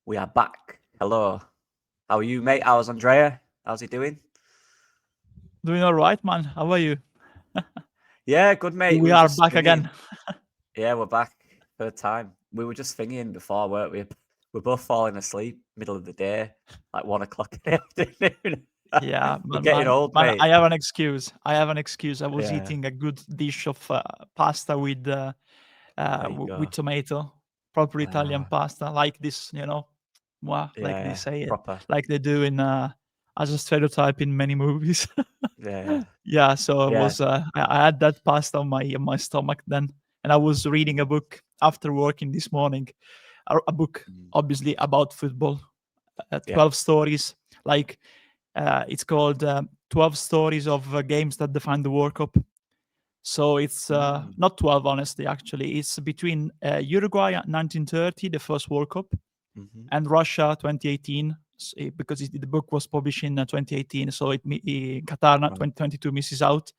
We are back. Hello. How are you, mate? How's Andrea? How's he doing? Doing all right, man. How are you? Yeah, good, mate. We We were are just back again. thinking. Yeah, we're back. Third time. We were just thinking before, weren't we? We're both falling asleep middle of the day, like 1 o'clock in the afternoon. Yeah, We're man, getting man, old, man. mate. I have an excuse. I was Yeah, eating a good dish of pasta there you with go. tomato, proper Italian Ah, pasta, like this, like they yeah, say it, proper. like they do in as a stereotype in many movies. Yeah, Yeah, so it yeah. was. I had that pasta on my stomach then, and I was reading a book after working this morning. A book, Mm, obviously, about football. yeah. 12 stories, like it's called 12 stories of games that define the World Cup. So it's Mm, not 12, honestly, actually. It's between Uruguay at 1930, the first World Cup, hmm. and Russia 2018, because the book was published in 2018, so Qatar Right. 2022 misses out.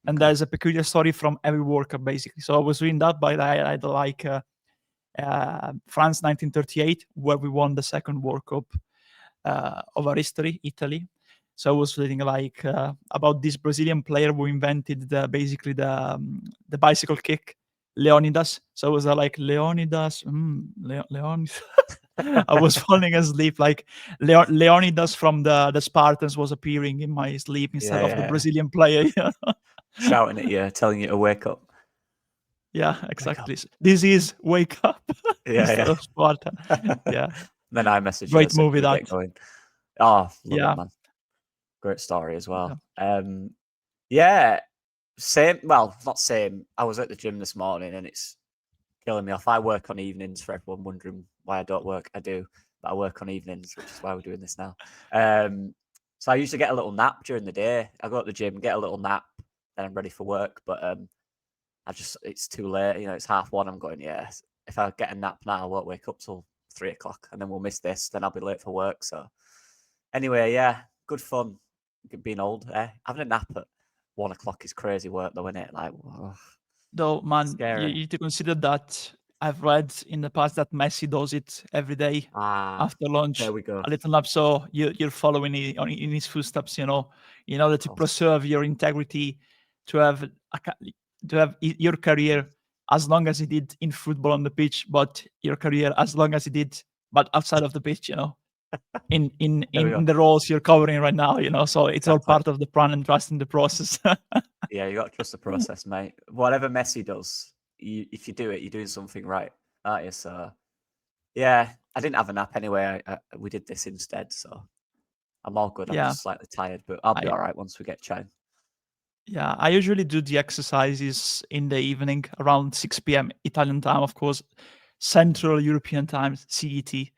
And Okay. there's a peculiar story from every World Cup, basically. So I was reading that, but I had like France 1938, where we won the second World Cup of our history, Italy. So I was reading like about this Brazilian player who invented basically the bicycle kick, Leonidas. So I was like Leonidas, Leonidas. I was falling asleep like Leonidas from the Spartans was appearing in my sleep instead Yeah, of the yeah. Brazilian player. Shouting at you, telling you to wake up. Yeah, Wake up. exactly. This is Wake Up instead Yeah, of Sparta. yeah. Yeah, Then I messaged you, great said, movie "Can we that. get going?" Oh, love it, Yeah, man. Great story as yeah. well. Yeah, same. Well, not same. I was at the gym this morning, and it's killing me off. I work on evenings. For everyone wondering why I don't work, I do, but I work on evenings, which is why we're doing this now. Um, so I usually get a little nap during the day. I go to the gym, get a little nap, then I'm ready for work. But it's too late. It's 1:30. I'm going, yeah. If I get a nap now, I won't wake up till 3 o'clock, and then we'll miss this. Then I'll be late for work. So anyway, yeah, good fun. Being old, having a nap at 1 o'clock is crazy work, though, isn't it? Like, whoa, Though, man, you scary. need to consider that I've read in the past that Messi does it every day Ah, after there lunch, we go. a little nap. So you're following in his footsteps, in order Of to course. preserve your integrity, to have your career as long as he did in football on the pitch, but your career as long as he did, but outside of the pitch, in in There we in go. in the roles you're covering right now, so it's all Exactly. part of the plan and trust in the process. Yeah, you got to trust the process, mate. Whatever Messi does, if you do it, you're doing something right, aren't you? So, yeah, I didn't have a nap anyway. We did this instead, so I'm all good. I'm Yeah, just slightly tired, but I'll be I all right once we get chatting. yeah, I usually do the exercises in the evening around 6 p.m. Italian time, of course, Mm, Central European time, CET.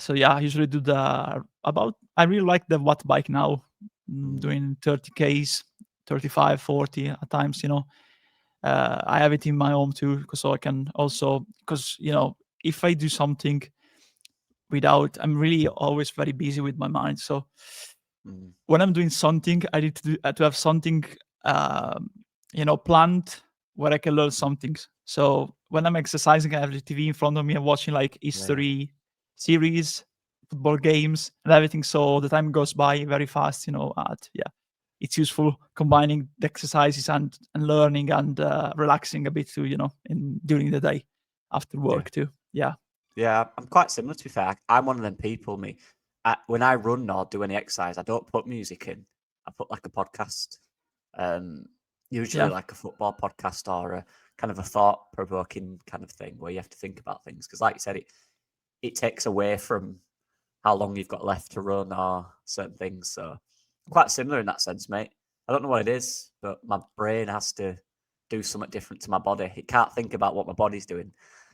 So yeah, I usually do I really like the watt bike now, mm, doing 30 Ks, 35, 40 at times, I have it in my home too, so I can also, because, if I do something I'm really always very busy with my mind. So mm. when I'm doing something, I need to have something, planned where I can learn something. So when I'm exercising, I have the TV in front of me. I'm watching like Yeah, history series, football games, and everything. So the time goes by very fast. Yeah, it's useful combining the exercises and learning and relaxing a bit too. In during the day after yeah. work too. Yeah, Yeah, I'm quite similar to be fair. I'm one of them people, me. When I run or do any exercise, I don't put music in. I put like a podcast, um, usually yeah, like a football podcast or a kind of a thought-provoking kind of thing where you have to think about things. Because, like you said, it takes away from how long you've got left to run or certain things. So, quite similar in that sense, mate. I don't know what it is, but my brain has to do something different to my body. It can't think about what my body's doing.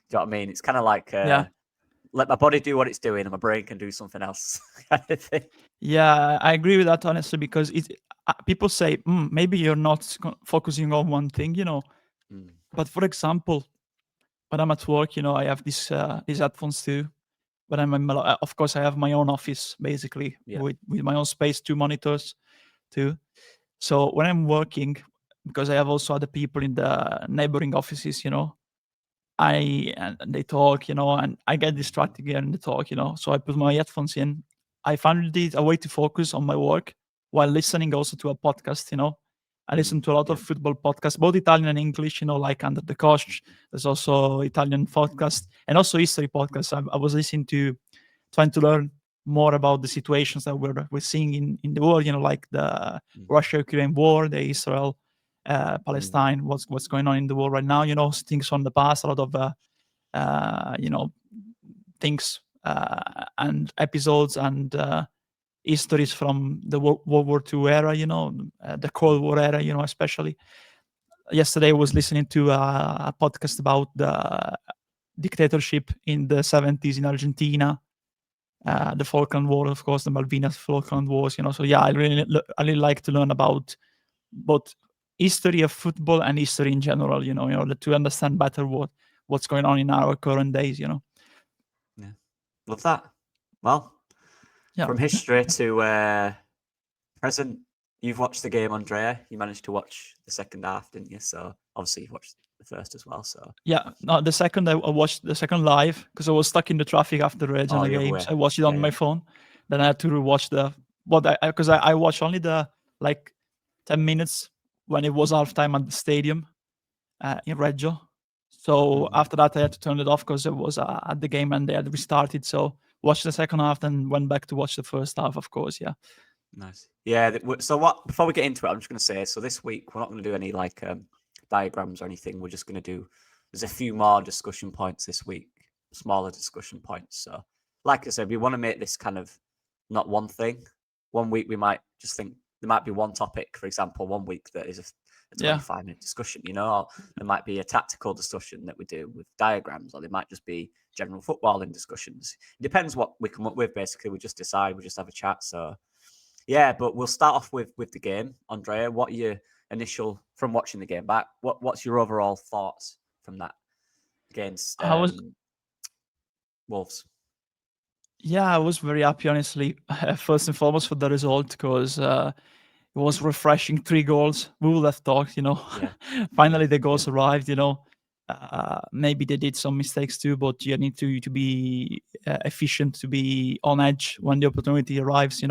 Do you know what I mean? It's kind of like yeah. let my body do what it's doing and my brain can do something else kind of thing. Yeah, I agree with that honestly because people say maybe you're not focusing on one thing, Mm, But for example, when I'm at work, I have these headphones too. But of course, I have my own office basically yeah. with my own space, 2 monitors too. So when I'm working, because I have also other people in the neighboring offices, and they talk, and I get distracted here in the talk, So I put my headphones in. I found it a way to focus on my work while listening also to a podcast, I listen to a lot of football podcasts, both Italian and English, like Under the Coach. There's also Italian podcast and also history podcasts. I was listening to, trying to learn more about the situations that we're seeing in the world, like the Russia-Ukraine war, the Israel Palestine, what's going on in the world right now, things from the past, a lot of things and episodes and histories from the World War II era, the Cold War era, especially. Yesterday I was listening to a podcast about the dictatorship in the 70s in Argentina, the Falkland War, of course, the Malvinas Falkland Wars, So yeah, I really like to learn about both history of football and history in general, in order to understand better what's going on in our current days, Yeah, love that. Well, from history to present, you've watched the game, Andrea. You managed to watch the second half, didn't you? So obviously you've watched the first as well. So yeah, no, the second I watched the second live because I was stuck in the traffic after the regional games. I watched it on my phone. Then I had to rewatch because I watched only the 10 minutes when it was halftime at the stadium in Reggio. So after that I had to turn it off because it was at the game and they had restarted. So watched the second half, then went back to watch the first half, of course. Yeah. Nice. Yeah. So before we get into it, I'm just going to say, so this week we're not going to do any diagrams or anything. We're just going to do, there's a few more discussion points this week, smaller discussion points. So like I said, we want to make this kind of not one thing. One week we might just think there might be one topic, for example, one week that is a 25-minute discussion, or there might be a tactical discussion that we do with diagrams, or there might just be general footballing discussions. It depends what we come up with, basically. We just decide, we just have a chat. So yeah, but we'll start off with the game. Andrea, what are your initial, from watching the game back, what's your overall thoughts from that against Wolves? Yeah, I was very happy, honestly, first and foremost for the result, because it was refreshing. 3 goals. We would have thought, finally the goals arrived, maybe they did some mistakes too, but you need to be efficient, to be on edge when the opportunity arrives,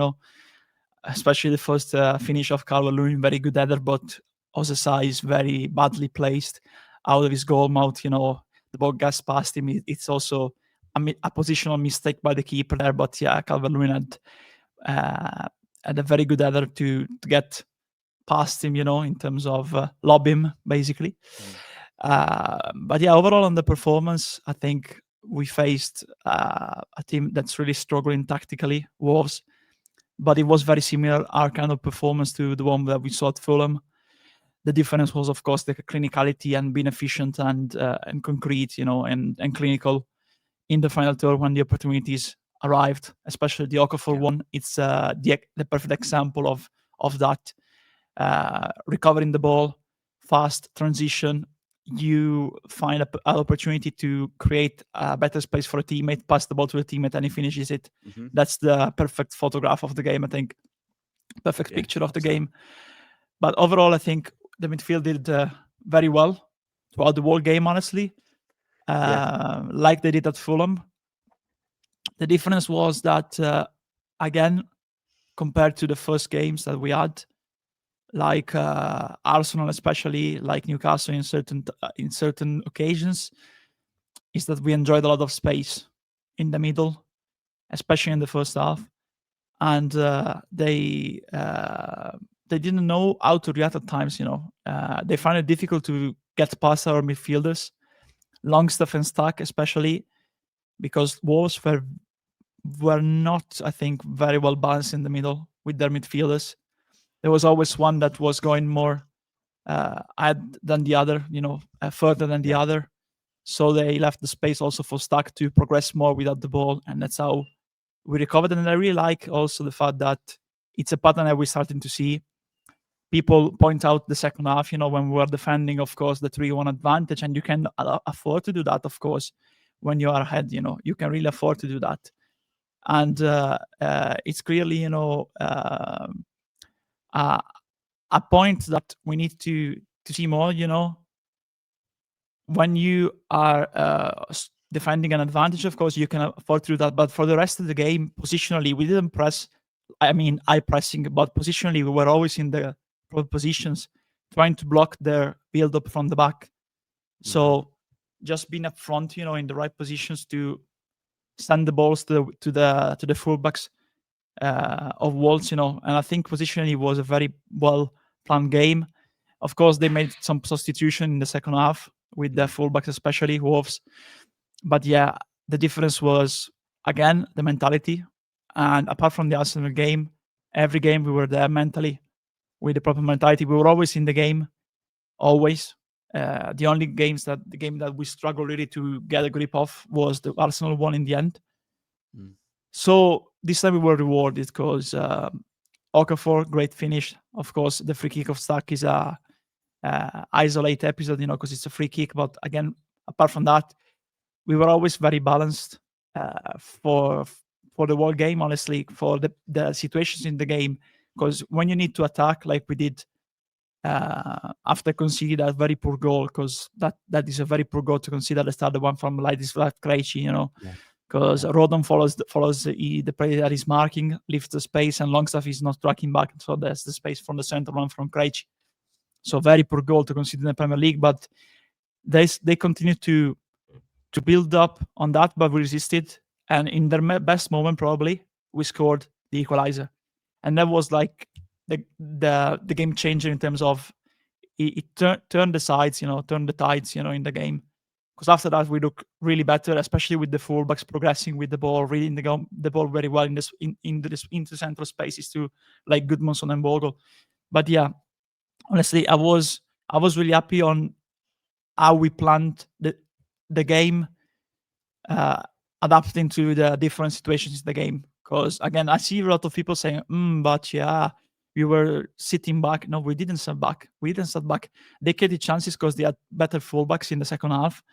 especially the first finish of Calvert-Lewin, very good header, but Osasai is very badly placed out of his goal mouth, the ball gets past him. It's also a positional mistake by the keeper there, but yeah, Calvert-Lewin had a very good header to get past him, in terms of lob him, basically. But yeah, overall on the performance, I think we faced a team that's really struggling tactically, Wolves, but it was very similar, our kind of performance, to the one that we saw at Fulham. The difference was, of course, the clinicality and being efficient and concrete, and clinical in the final third when the opportunities arrived, especially the Okafor one. It's the perfect example of that. Recovering the ball, fast transition, you find an opportunity to create a better space for a teammate, pass the ball to a teammate, and he finishes it. That's the perfect photograph of the game, I think. Perfect picture of the game. But overall, I think the midfield did very well throughout the whole game, honestly. Like they did at Fulham. The difference was that, again, compared to the first games that we had, like Arsenal, especially like Newcastle in certain occasions, is that we enjoyed a lot of space in the middle, especially in the first half, and they didn't know how to react at times. They found it difficult to get past our midfielders, Longstaff and Stark, especially because Wolves were not, I think, very well balanced in the middle with their midfielders. There was always one that was going more ahead than the other, further than the other. So they left the space also for Stark to progress more without the ball, and that's how we recovered. And I really like also the fact that it's a pattern that we're starting to see. People point out the second half, when we were defending, of course, the 3-1 advantage, and you can afford to do that, of course, when you are ahead, you can really afford to do that. And it's clearly, a point that we need to see more, when you are defending an advantage, of course, you can afford to do that. But for the rest of the game, positionally, we didn't press. I mean, eye pressing, but positionally, we were always in the positions, trying to block their build up from the back. So just being up front, in the right positions to send the balls to the fullbacks of Wolves, and I think positionally was a very well planned game. Of course, they made some substitution in the second half with the fullbacks, especially Wolves. But yeah, the difference was again the mentality. And apart from the Arsenal game, every game we were there mentally with the proper mentality. We were always in the game, always. The only game that we struggled really to get a grip of was the Arsenal one in the end. So this time we were rewarded because Okafor, great finish. Of course, the free kick of Stark is a isolated episode, because it's a free kick. But again, apart from that, we were always very balanced for the whole game, honestly, for the situations in the game. Because when you need to attack, like we did after conceding that very poor goal, because that is a very poor goal to consider the start, the one from Ladislas Krejci, because Rodon follows the player that is marking, lifts the space, and Longstaff is not tracking back, so there's the space from the center one from Krejci. So very poor goal to consider in the Premier League, but they continue to build up on that, but we resisted. And in their best moment, probably, we scored the equalizer. And that was like the game changer in terms of it turned the sides, turned the tides, in the game. Because after that, we look really better, especially with the fullbacks progressing with the ball, reading the ball very well into central spaces to like Gudmundsson and Bogle. But yeah, honestly, I was really happy on how we planned the game, adapting to the different situations in the game. Because again, I see a lot of people saying, but yeah, we were sitting back. No, we didn't sit back. They created chances because they had better fullbacks in the second half.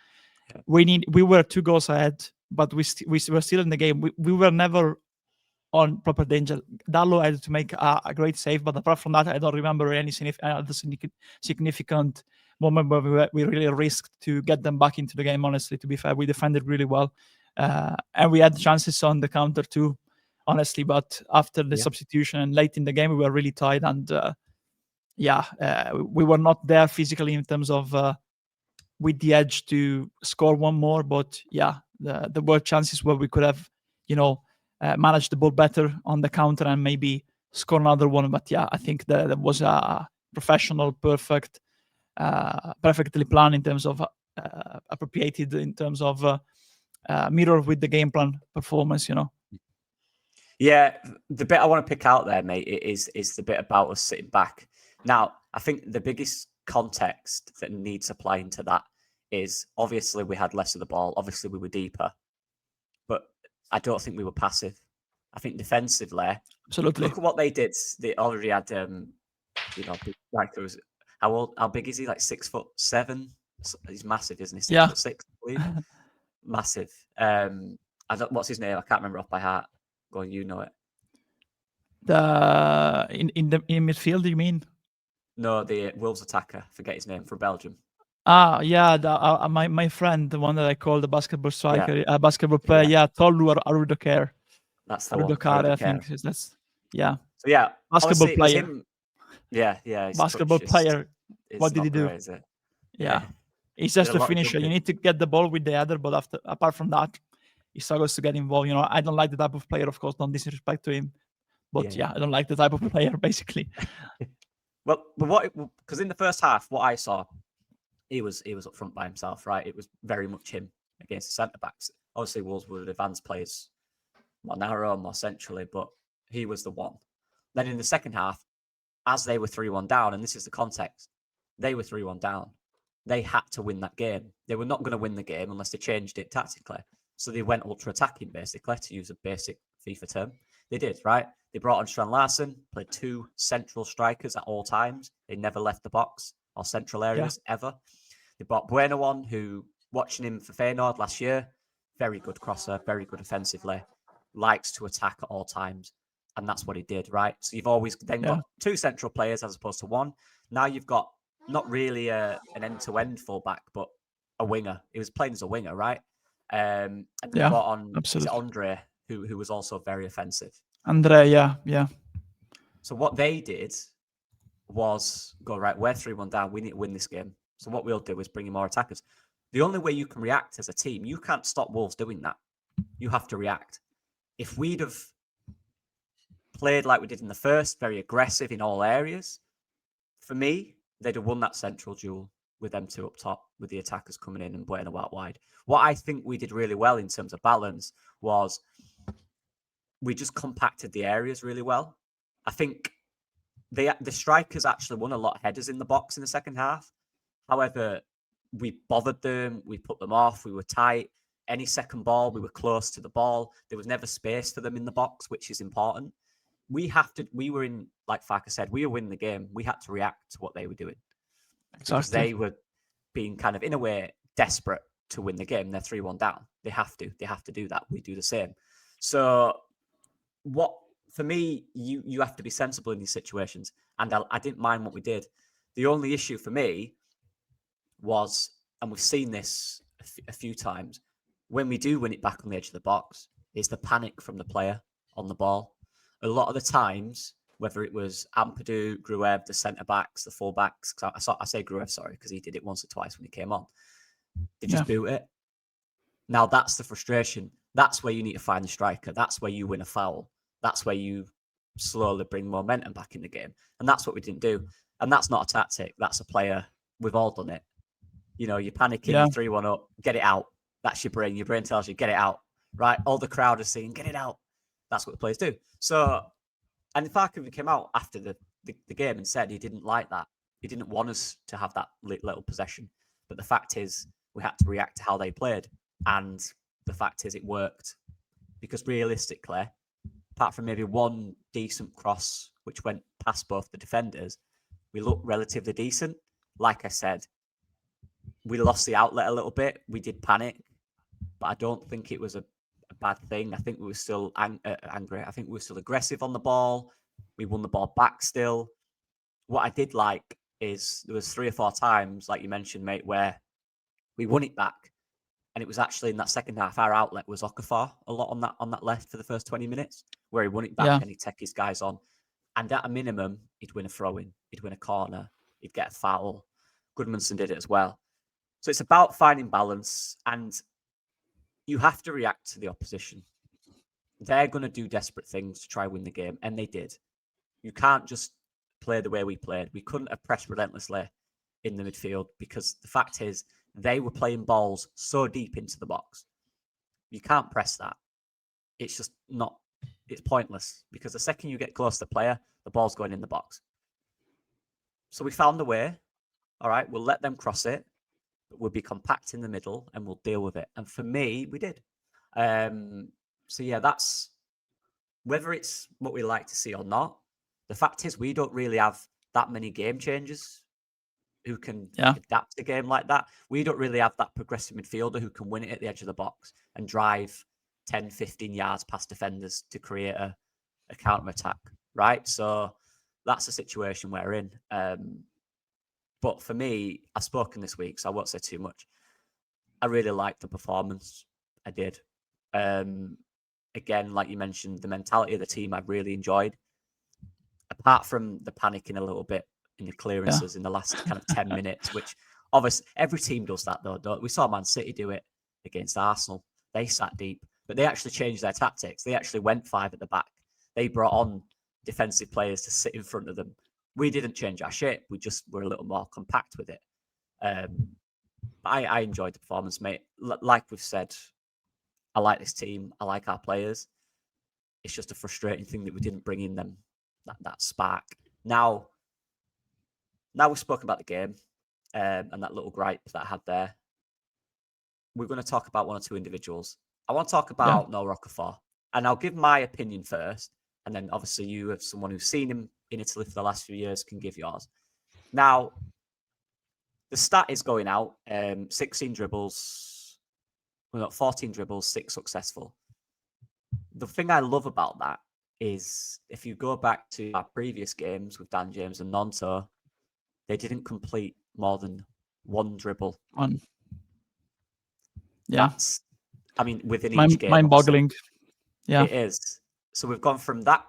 Yeah. We were 2 goals ahead, but we were still in the game. We were never on proper danger. Dallo had to make a great save, but apart from that, I don't remember any significant moment where we really risked to get them back into the game. Honestly, to be fair, we defended really well, and we had chances on the counter too. Honestly, but after the substitution and late in the game, we were really tight, and we were not there physically in terms of with the edge to score one more. But yeah, there were chances where we could have, managed the ball better on the counter and maybe score another one. But yeah, I think that was a professional, perfectly planned in terms of appropriated in terms of mirror with the game plan performance. Yeah, the bit I want to pick out there, mate, is the bit about us sitting back. Now, I think the biggest context that needs applying to that is obviously we had less of the ball. Obviously, we were deeper, but I don't think we were passive. I think defensively, absolutely. Look at what they did. They already had, big strikers. How big is he? Like 6'7". He's massive, isn't he? 6'6", I believe. Massive. What's his name? I can't remember off by heart. Go on, you know it. In midfield, you mean? No, the Wolves attacker. Forget his name, for Belgium. Yeah, my friend, the one that I call the basketball striker, basketball player. Yeah, Tolu Arudokar. That's the one. I think that's So yeah, basketball player. Him, yeah. Basketball player. What did he do? Great, yeah, he's just a finisher. You need to get the ball with the header, but apart from that, he struggles to get involved. I don't like the type of player. Of course, don't disrespect to him, but I don't like the type of player basically. Well, because in the first half, what I saw, he was up front by himself, right? It was very much him against the centre backs. Obviously, Wolves would advance players more narrow, more centrally, but he was the one. Then in the second half, as they were 3-1 down, and this is the context, they were 3-1 down. They had to win that game. They were not going to win the game unless they changed it tactically. So they went ultra-attacking, basically, to use a basic FIFA term. They did, right? They brought on Strand Larsen, played 2 central strikers at all times. They never left the box or central areas ever. They brought Bueno on, who, watching him for Feyenoord last year, very good crosser, very good offensively, likes to attack at all times. And that's what he did, right? So you've always then got 2 central players as opposed to 1. Now you've got not really an end-to-end fullback, but a winger. He was playing as a winger, right? And they Yeah, brought on absolutely. Andre, who was also very offensive. Andrea, yeah. So what they did was go, right, we're 3-1 down. We need to win this game. So what we'll do is bring in more attackers. The only way you can react as a team, you can't stop Wolves doing that. You have to react. If we'd have played like we did in the first, very aggressive in all areas, for me, they'd have won that central duel with them two up top, with the attackers coming in and Bueno out wide. What I think we did really well in terms of balance was we just compacted the areas really well. I think the strikers actually won a lot of headers in the box in the second half. However, we bothered them. We put them off. We were tight. Any second ball, we were close to the ball. There was never space for them in the box, which is important. We were in, like Farke said, we were winning the game. We had to react to what they were doing. Exactly. Because they were being kind of, in a way, desperate to win the game. They're 3-1 down. They have to do that. We do the same. So for me, you have to be sensible in these situations. And I didn't mind what we did. The only issue for me was, and we've seen this a few times, when we do win it back on the edge of the box, is the panic from the player on the ball. A lot of the times, whether it was Ampadu, Gruev, the centre-backs, the full-backs, I say Gruev, sorry, because he did it once or twice when he came on, they just boot it. Now, that's the frustration. That's where you need to find the striker. That's where you win a foul. That's where you slowly bring momentum back in the game. And that's what we didn't do. And that's not a tactic. That's a player. We've all done it. You know, you're panicking, you're 3-1 up, get it out. That's your brain. Your brain tells you, get it out, right? All the crowd is saying, get it out. That's what the players do. So, and Farke came out after the game and said he didn't like that. He didn't want us to have that little possession. But the fact is, we had to react to how they played. And the fact is, it worked. Because realistically, apart from maybe one decent cross, which went past both the defenders, we looked relatively decent. Like I said, we lost the outlet a little bit. We did panic, but I don't think it was a bad thing. I think we were still angry. I think we were still aggressive on the ball. We won the ball back still. What I did like is there was 3 or 4 times, like you mentioned, mate, where we won it back. And it was actually in that second half, our outlet was Okafor a lot on that left for the first 20 minutes, where he won it back and he'd take his guys on. And at a minimum, he'd win a throw-in, he'd win a corner, he'd get a foul. Gudmundsson did it as well. So it's about finding balance, and you have to react to the opposition. They're going to do desperate things to try and win the game, and they did. You can't just play the way we played. We couldn't have pressed relentlessly in the midfield because the fact is they were playing balls so deep into the box. You can't press that. It's just not, it's pointless because the second you get close to the player, the ball's going in the box. So we found a way. All right, we'll let them cross it. We'll be compact in the middle and we'll deal with it. And for me, we did. So yeah, that's whether it's what we like to see or not. The fact is, we don't really have that many game changers who can adapt a game like that. We don't really have that progressive midfielder who can win it at the edge of the box and drive 10, 15 yards past defenders to create a counter-attack, right? So that's the situation we're in. But for me, I've spoken this week, so I won't say too much. I really liked the performance. I did. Again, like you mentioned, the mentality of the team I really enjoyed. Apart from the panicking a little bit in the clearances in the last kind of 10 minutes, which obviously every team does that though, don't we? Saw Man City do it against Arsenal. They sat deep, but they actually changed their tactics. They actually went 5 at the back. They brought on defensive players to sit in front of them. We didn't change our shape. We just were a little more compact with it. I enjoyed the performance, mate. Like we've said, I like this team. I like our players. It's just a frustrating thing that we didn't bring in them that spark. Now we've spoken about the game and that little gripe that I had there. We're going to talk about 1 or 2 individuals. I want to talk about Noah Okafor, and I'll give my opinion first, and then obviously you, as someone who's seen him in Italy for the last few years, can give yours. Now, the stat is going out: 16 dribbles, 14 dribbles, 6 successful. The thing I love about that is if you go back to our previous games with Dan James and Nonto, they didn't complete more than 1 dribble Yeah. I mean, within each game, Mind-boggling. Yeah. it is. So we've gone from that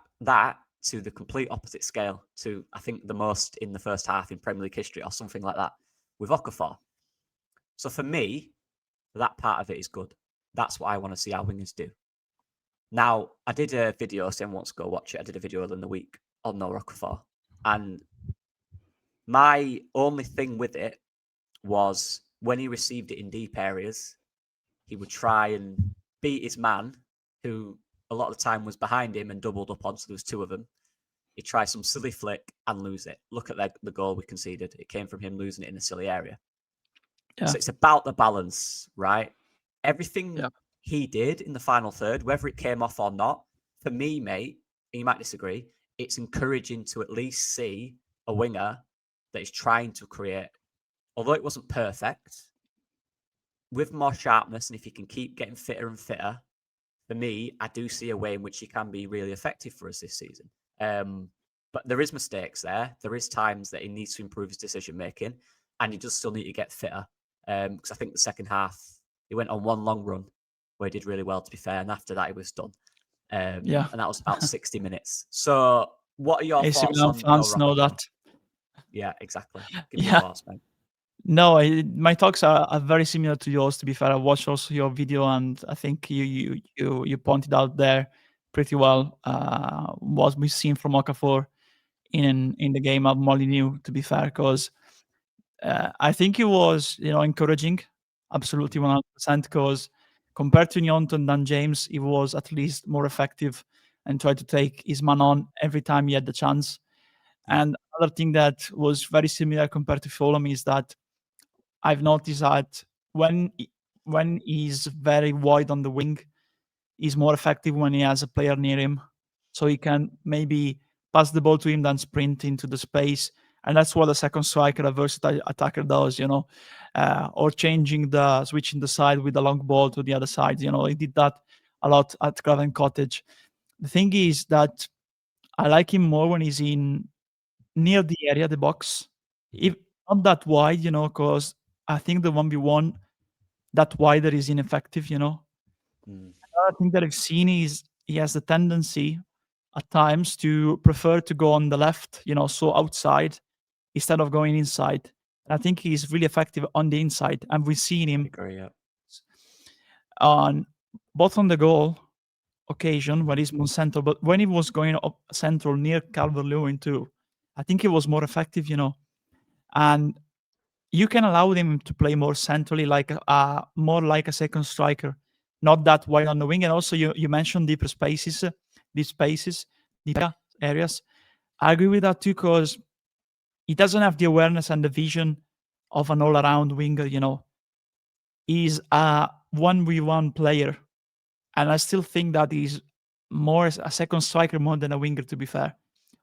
to the complete opposite scale to, I think, the most in the first half in Premier League history or something like that with Okafor. So for me, that part of it is good. That's what I want to see our wingers do. Now, I did a video, so anyone wants to go watch it. I did a video earlier in the week on No Okafor. And my only thing with it was when he received it in deep areas, he would try and beat his man, who a lot of the time was behind him and doubled up on, so there was two of them. He'd try some silly flick and lose it. Look at the goal we conceded. It came from him losing it in a silly area. Yeah. So it's about the balance, right? Everything he did in the final third, whether it came off or not, for me, mate, and you might disagree, it's encouraging to at least see a winger that is trying to create, although it wasn't perfect, with more sharpness, and if he can keep getting fitter and fitter, for me, I do see a way in which he can be really effective for us this season. But there is mistakes there. There is times that he needs to improve his decision making, and he does still need to get fitter. Because I think the second half, he went on one long run where he did really well, to be fair, and after that, he was done. And that was about 60 minutes. So, what are your thoughts on fans know that? Yeah, exactly. Give me your thoughts, mate. No, my talks are very similar to yours. To be fair, I watched also your video, and I think you pointed out there pretty well what we've seen from Okafor in the game of Molineux. To be fair, because I think it was encouraging, absolutely 100%. Because compared to Nyonto and Dan James, he was at least more effective and tried to take his man on every time he had the chance. And another thing that was very similar compared to Fulham is that I've noticed that when he's very wide on the wing, he's more effective when he has a player near him. So he can maybe pass the ball to him, then sprint into the space. And that's what a second striker, a versatile attacker does, or switching the side with the long ball to the other side. He did that a lot at Craven Cottage. The thing is that I like him more when he's in near the area, the box. If not that wide, because I think the 1v1 that wider is ineffective, Another thing that I've seen is he has the tendency at times to prefer to go on the left, so outside instead of going inside. And I think he's really effective on the inside, and we've seen him on both on the goal occasion when he's more central, but when he was going up central near Calvert-Lewin too, I think he was more effective, and you can allow him to play more centrally, more like a second striker, not that wide on the wing. And also, you mentioned deep spaces, deep areas. I agree with that too, because he doesn't have the awareness and the vision of an all-around winger. He's a 1v1 player, and I still think that he's more a second striker more than a winger. To be fair,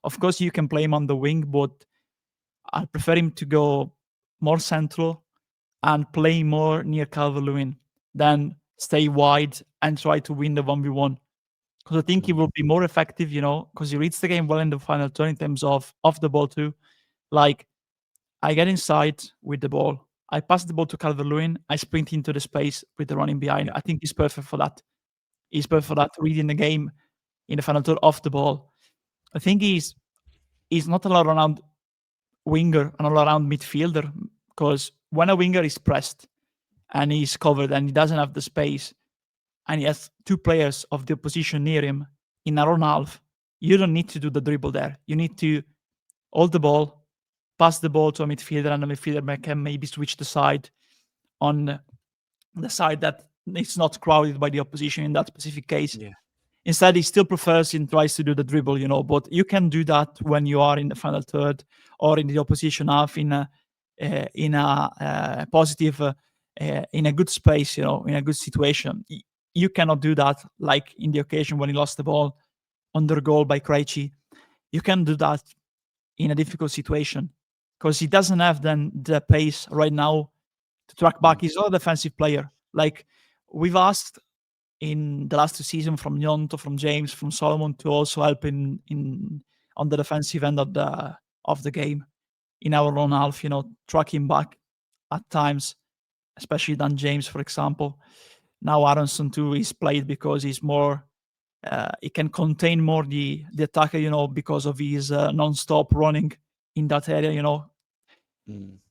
of course, you can play him on the wing, but I prefer him to go more central and play more near Calvert-Lewin than stay wide and try to win the 1v1. Because I think he will be more effective, because he reads the game well in the final third in terms of off the ball too. Like, I get inside with the ball, I pass the ball to Calvert-Lewin, I sprint into the space with the running behind. I think he's perfect for that. He's perfect for that, reading the game in the final third off the ball. I think he's not an all-around winger, an all-around midfielder, because when a winger is pressed and he's covered and he doesn't have the space and he has two players of the opposition near him in our own half, you don't need to do the dribble there. You need to hold the ball, pass the ball to a midfielder, and the midfielder can maybe switch the side on the side that it's not crowded by the opposition in that specific case. Yeah. Instead, he still prefers and tries to do the dribble, but you can do that when you are in the final third or in the opposition half in a positive, in a good space, in a good situation. You cannot do that like in the occasion when he lost the ball under goal by Krejci. You can do that in a difficult situation because he doesn't have then the pace right now to track back. He's not a defensive player. Like we've asked in the last two seasons from Nyonto, from James, from Solomon to also help in on the defensive end of the game in our own half, tracking back at times. especially than James, for example. Now Aronson too is played because he's more. He can contain more the attacker, because of his non-stop running in that area.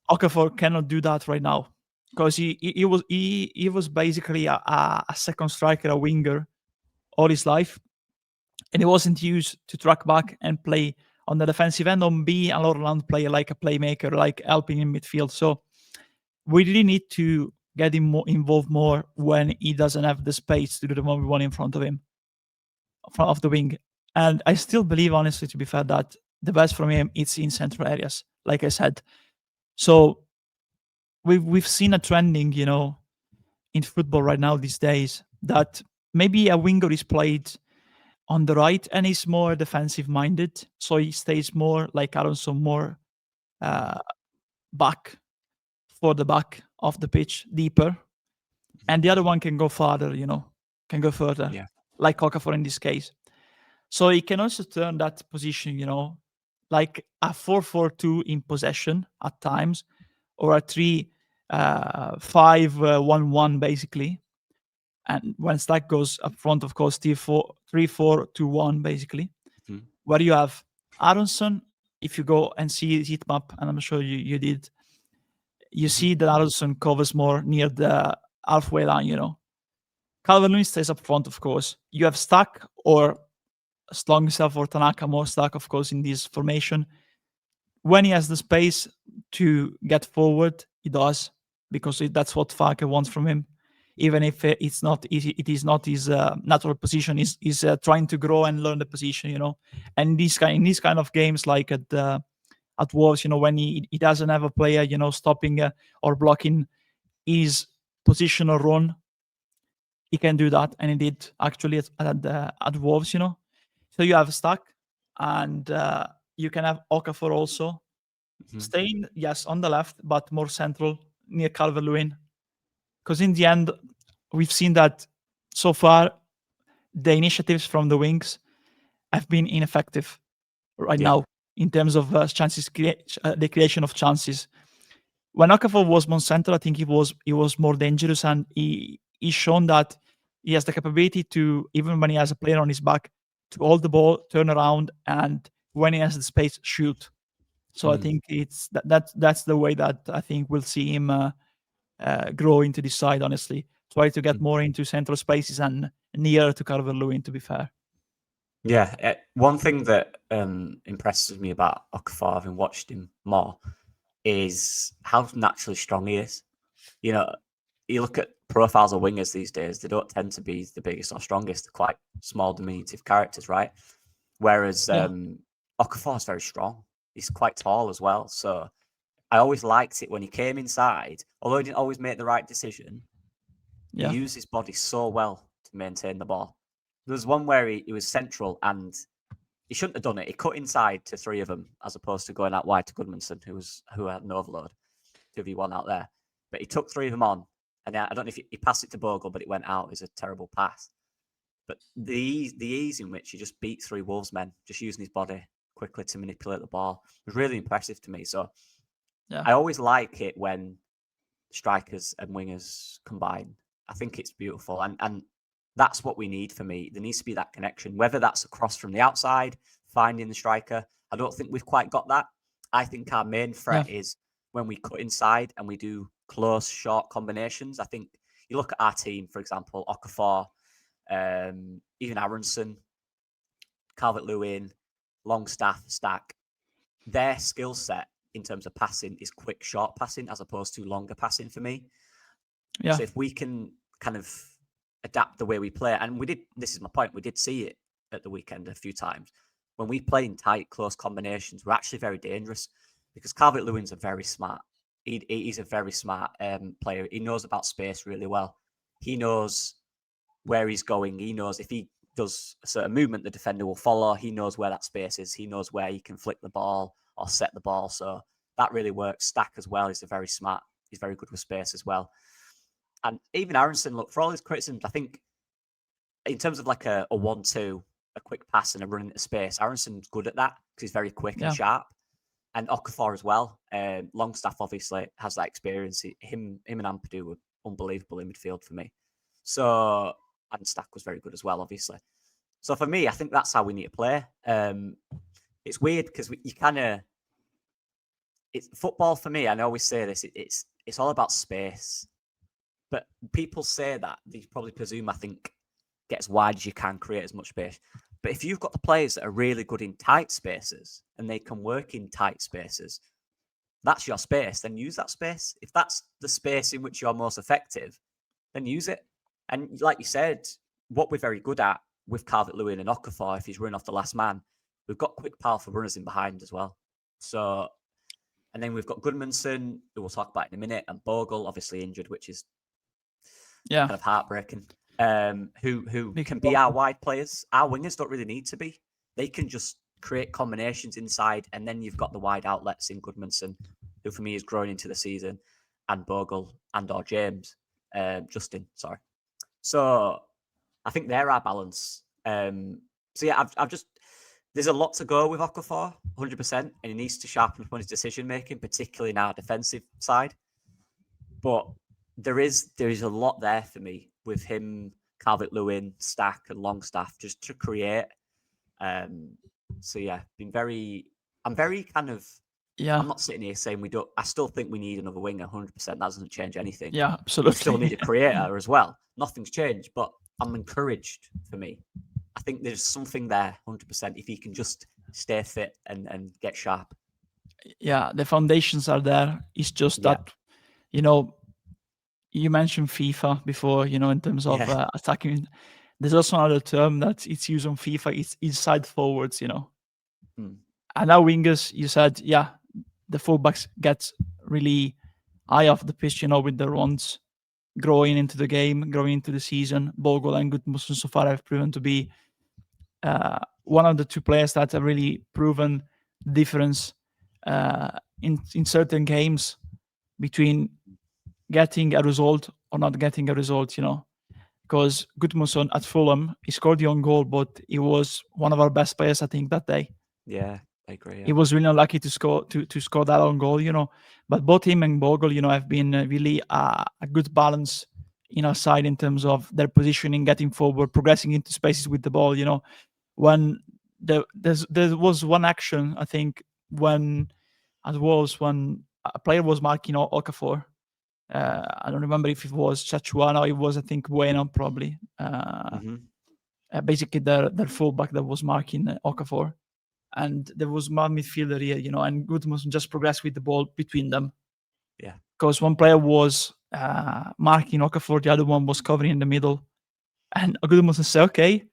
Okafor cannot do that right now because he was basically a second striker, a winger all his life, and he wasn't used to track back and play on the defensive end or be an all-round player like a playmaker, like helping in midfield. So we really need to get him involved more when he doesn't have the space to do the 1v1 in front of him, front of the wing. And I still believe, honestly, to be fair, that the best from him is in central areas, like I said. So we've seen a trending, in football right now these days, that maybe a winger is played on the right and he's more defensive minded, so he stays more like Aronson, more back for the back of the pitch, deeper, and the other one can go farther, can go further, like Okafor in this case. So he can also turn that position, like a 4-4-2 in possession at times, or a 3-5-1-1 basically. And when Stack goes up front, of course, 3-4-2-1 basically, where you have Aronson. If you go and see his heat map, and I'm sure you did, you see that Aronson covers more near the halfway line. Calvert-Lewin stays up front, of course. You have Stack or Slongself or Tanaka, more Stack, of course, in this formation. When he has the space to get forward, he does, because that's what Farke wants from him. Even if it is not his natural position, he's trying to grow and learn the position, And in these kind of games, like at Wolves, when he doesn't have a player, stopping or blocking his positional run, he can do that, and he did actually at Wolves, So you have Stack, and you can have Okafor also staying, yes, on the left, but more central near Calvert-Lewin, because in the end, we've seen that so far the initiatives from the wings have been ineffective right now in terms of chances, the creation of chances. When Okafor was more central, I think he was more dangerous, and he's shown that he has the capability to, even when he has a player on his back, to hold the ball, turn around, and when he has the space, shoot. So I think it's that's the way that I think we'll see him grow into this side, honestly. Try to get more into central spaces and nearer to Calvert-Lewin, to be fair. Yeah, one thing that impresses me about Okafor, having watched him more, is how naturally strong he is. You look at profiles of wingers these days, they don't tend to be the biggest or strongest. They're quite small, diminutive characters, right? Whereas Okafor is very strong. He's quite tall as well. So I always liked it when he came inside, although he didn't always make the right decision. He used his body so well to maintain the ball. There was one where he was central and he shouldn't have done it. He cut inside to three of them as opposed to going out wide to Gudmundsson, who had an overload, 2v1 out there. But he took three of them on, and I don't know if he passed it to Bogle, but it went out. It was a terrible pass. But the ease in which he just beat three Wolves men, just using his body quickly to manipulate the ball, was really impressive to me. So I always like it when strikers and wingers combine. I think it's beautiful. And that's what we need for me. There needs to be that connection, whether that's across from the outside, finding the striker. I don't think we've quite got that. I think our main threat is when we cut inside and we do close, short combinations. I think you look at our team, for example, Okafor, even Aronson, Calvert-Lewin, Longstaff, Stack. Their skill set in terms of passing is quick, short passing as opposed to longer passing for me. Yeah. So if we can kind of adapt the way we play, and we did, this is my point, we did see it at the weekend a few times. When we play in tight, close combinations, we're actually very dangerous because Calvert-Lewin's a very smart. He's a very smart player. He knows about space really well. He knows where he's going. He knows if he does a certain movement, the defender will follow. He knows where that space is. He knows where he can flick the ball or set the ball. So that really works. Stack as well is a very smart. He's very good with space as well. And even Aronson, look, for all his criticisms, I think in terms of like a 1-2, a quick pass and a run into space, Aronson's good at that because he's very quick and sharp. and Okafor as well. Longstaff obviously has that experience. Him and Ampadu were unbelievable in midfield for me. So, and Stack was very good as well, obviously. So for me, I think that's how we need to play. It's weird because you kind of, it's football for me. I always say this. It's all about space, but people say that they probably presume, I think, get as wide as you can, create as much space. But if you've got the players that are really good in tight spaces and they can work in tight spaces, that's your space. Then use that space. If that's the space in which you're most effective, then use it. And like you said, what we're very good at with Calvert-Lewin and Okafor, if he's running off the last man, we've got quick, powerful runners in behind as well. So, and then we've got Gudmundsson, who we'll talk about in a minute, and Bogle, obviously injured, which is kind of heartbreaking. Who can be our wide players. Our wingers don't really need to be. They can just create combinations inside, and then you've got the wide outlets in Gudmundsson, who for me is growing into the season, and Bogle or Justin, sorry. So I think they're our balance. So yeah, I've just, there's a lot to go with Okafor, 100%, and he needs to sharpen up on his decision making, particularly in our defensive side. But there is a lot there for me with him, Calvert-Lewin, Stack, and Longstaff just to create. So yeah, I'm very kind of. Yeah. I'm not sitting here saying we don't. I still think we need another winger, 100%. That doesn't change anything. Yeah, absolutely. We still need a creator as well. Nothing's changed, but I'm encouraged for me. I think there's something there, 100%, if he can just stay fit and get sharp. Yeah, the foundations are there. It's just that, you mentioned FIFA before, in terms of attacking. There's also another term that it's used on FIFA. It's inside forwards, And now wingers, you said, the fullbacks get really high off the pitch, with the runs, growing into the game, growing into the season. Bogle and Gudmundsson so far have proven to be one of the two players that have really proven the difference in certain games between getting a result or not getting a result, because Gudmundsson at Fulham, he scored the own goal, but he was one of our best players, I think, that day. Yeah, I agree. Yeah. He was really unlucky to score that own goal, But both him and Bogle, have been really a good balance in our side in terms of their positioning, getting forward, progressing into spaces with the ball. When there was one action, I think, when a player was marking Okafor. I don't remember if it was Chachuana or it was, I think, Bueno, probably. Basically, their fullback that was marking Okafor. And there was one midfielder here, and Gudmundsson just progressed with the ball between them. Yeah. Because one player was marking Okafor, the other one was covering in the middle. And Gudmundsson said, okay,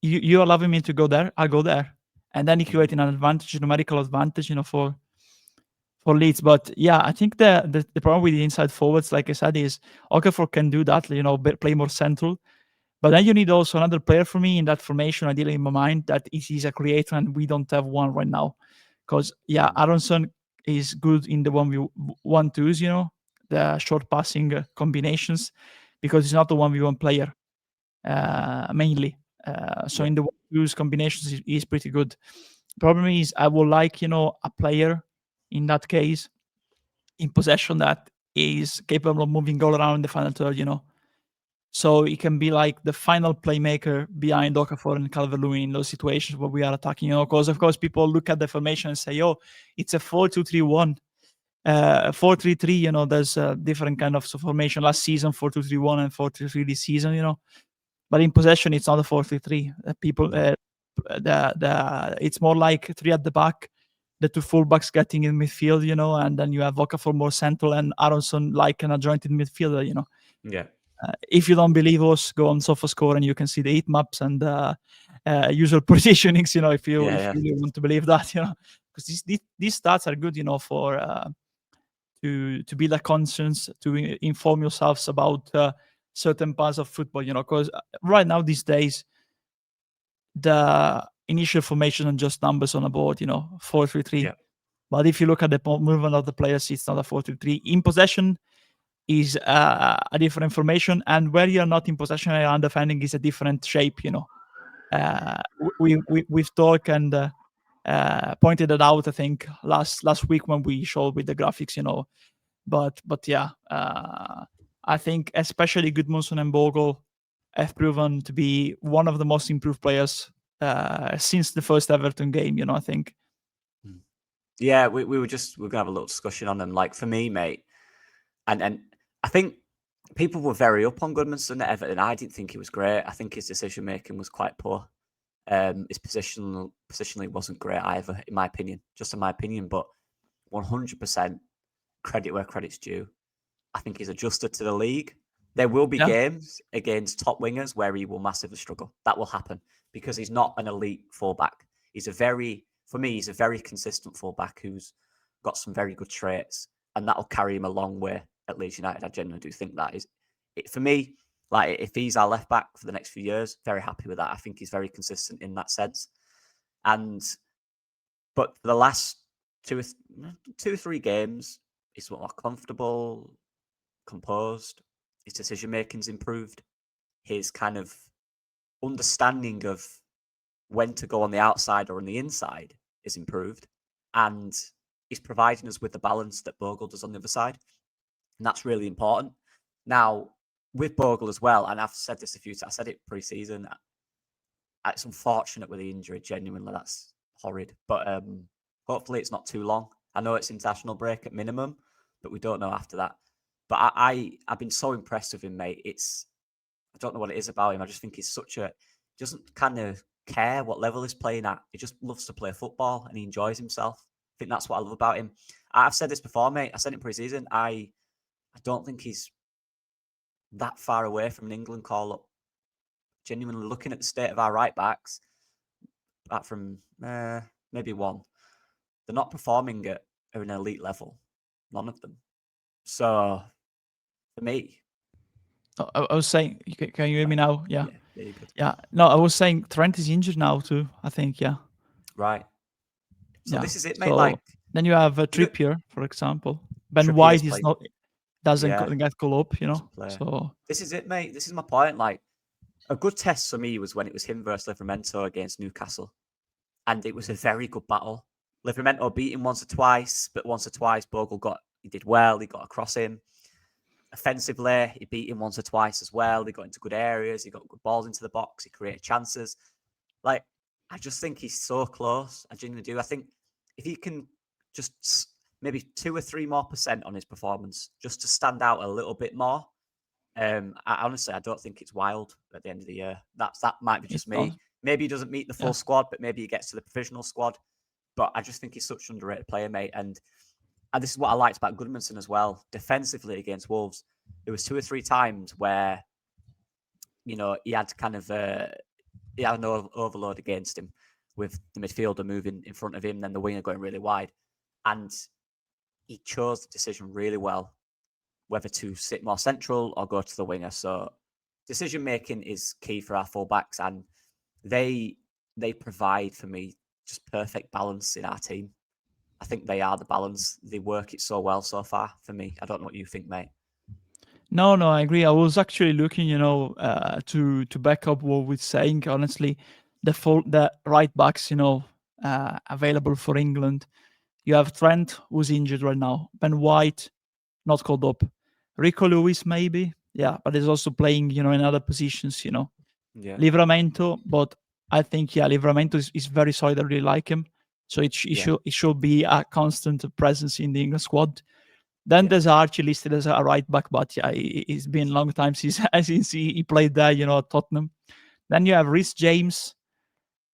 you are allowing me to go there, I'll go there. And then he created an advantage, numerical advantage, for Leeds. But yeah, I think the problem with the inside forwards, like I said, is Okafor can do that, play more central. But then you need also another player for me in that formation, ideally in my mind, that is a creator, and we don't have one right now. Because, Aronson is good in the 1v1-2s, the short passing combinations, because he's not the 1v1 player, mainly. So in the 1v2s combinations, he's pretty good. Problem is, I would like, a player in that case, in possession, that is capable of moving all around the final third, So it can be like the final playmaker behind Okafor and Calvert-Lewin in those situations where we are attacking, because of course people look at the formation and say, it's a 4-2-3-1, 4-3-3, there's a different kind of formation last season, 4-2-3-1 and 4-3-3 this season, but in possession, it's not a 4-3-3. It's more like three at the back, the two fullbacks getting in midfield, and then you have Okafor more central and Aronson like an adjointed midfielder, Yeah. If you don't believe us, go on SofaScore and you can see the heat maps and usual positionings, if you really want to believe that, because these stats are good, for to build a conscience, to inform yourselves about certain parts of football, because right now these days, the initial formation are just numbers on a board, 4-3-3. Yeah. But if you look at the movement of the players, it's not a 4-3-3. In possession is a different formation, and where you're not in possession and defending is a different shape. We've talked, and pointed it out, I think, last week when we showed with the graphics, But yeah, I think especially Gudmundsson and Bogle have proven to be one of the most improved players since the first Everton game. I think. Yeah, we were gonna have a little discussion on them. Like for me, mate, and I think people were very up on Gudmundsson at Everton. I didn't think he was great. I think his decision making was quite poor. His positionally wasn't great either, in my opinion. Just in my opinion, but 100% credit where credit's due. I think he's adjusted to the league. There will be games against top wingers where he will massively struggle. That will happen because he's not an elite fullback. He's a very consistent fullback who's got some very good traits, and that'll carry him a long way at Leeds United. I genuinely do think that is it for me. Like if he's our left back for the next few years, very happy with that. I think he's very consistent in that sense. But for the last two or three games, he's more comfortable, composed. His decision making's improved. His kind of understanding of when to go on the outside or on the inside is improved, and he's providing us with the balance that Bogle does on the other side, and that's really important. Now with Bogle as well, and I've said this a few times. I said it pre-season. It's unfortunate with the injury. Genuinely, that's horrid. But hopefully, it's not too long. I know it's international break at minimum, but we don't know after that. But I've been so impressed with him, mate. I don't know what it is about him. I just think he's he doesn't kind of care what level he's playing at. He just loves to play football and he enjoys himself. I think that's what I love about him. I've said this before, mate. I said it pre-season. I don't think he's that far away from an England call-up. Genuinely looking at the state of our right backs, apart from maybe one, they're not performing at an elite level. None of them. So, for me... I was saying, can you hear me now? Yeah. Yeah, you're good. Yeah. No, I was saying Trent is injured now too, I think, yeah. Right. So this is it, mate. So then you have Trippier, for example. Ben Trippier's White is doesn't get call up, So this is it, mate. This is my point. Like a good test for me was when it was him versus Livramento against Newcastle, and it was a very good battle. Livramento beat him once or twice, but once or twice Bogle did well. He got across him. Offensively, he beat him once or twice as well. He got into good areas. He got good balls into the box. He created chances. Like, I just think he's so close. I genuinely do. I think if he can just maybe 2 or 3 more % on his performance, just to stand out a little bit more. I don't think it's wild at the end of the year. That might be just me. Maybe he doesn't meet the full squad, but maybe he gets to the provisional squad. But I just think he's such an underrated player, mate. And this is what I liked about Gudmundsson as well. Defensively against Wolves, there was 2 or 3 times where, he had kind of he had an overload against him with the midfielder moving in front of him, then the winger going really wide. And he chose the decision really well, whether to sit more central or go to the winger. So decision-making is key for our fullbacks, and they provide, for me, just perfect balance in our team. I think they are the balance. They work it so well so far for me. I don't know what you think, mate. No, I agree. I was actually looking, to back up what we're saying. Honestly, the right backs, available for England. You have Trent, who's injured right now. Ben White, not called up. Rico Lewis, maybe. Yeah, but he's also playing, in other positions, Yeah. Livramento, but I think, Livramento is very solid. I really like him. So it should be a constant presence in the England squad. Then there's Archie listed as a right back, but it's been a long time since he played there, at Tottenham. Then you have Reece James,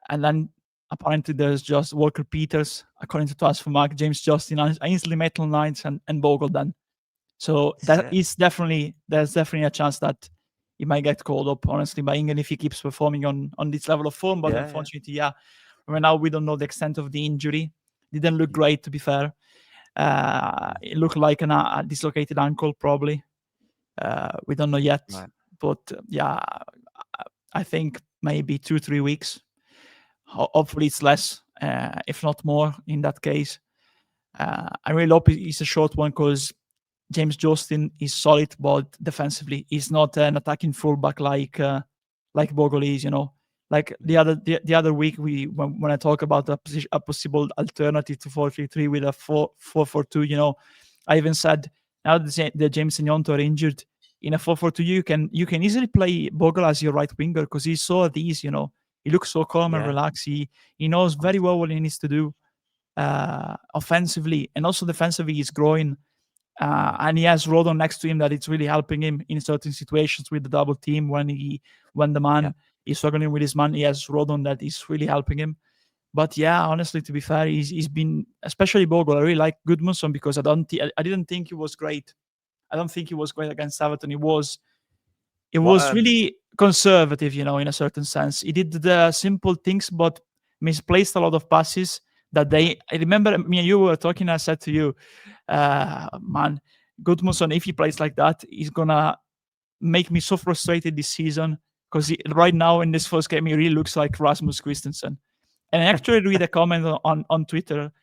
and then apparently there's just Walker Peters, according to Transfermarkt, James Justin, Ainsley Maitland-Niles, and Bogle then. So there's definitely a chance that he might get called up, honestly, by England if he keeps performing on this level of form. But unfortunately, right now we don't know the extent of the injury. Didn't look great, to be fair. It looked like a dislocated ankle, probably. We don't know yet. Right. But I think maybe 2-3 weeks. Hopefully it's less, if not more, in that case. I really hope it's a short one because James Justin is solid, but defensively he's not an attacking fullback like Bogle is. Like the other week, when I talk about a possible alternative to 4-3-3 with a 4-4-2, I even said now that James and Yonto are injured, in a 4-4-2 you can easily play Bogle as your right winger because he's so at ease. He looks so calm and relaxed. He knows very well what he needs to do offensively, and also defensively. He's growing. And he has Rodon next to him that it's really helping him in certain situations with the double team when the man is struggling with his man. He has Rodon that is really helping him. But yeah, honestly, to be fair, he's been, especially Bogle. I really like Gudmundsson because I didn't think he was great. I don't think he was great against Everton. He was really conservative, in a certain sense. He did the simple things, but misplaced a lot of passes that I remember me and you were talking. I said to you, man, Gudmundsson, if he plays like that, he's gonna make me so frustrated this season because right now in this first game he really looks like Rasmus Christensen. And I actually read a comment on Twitter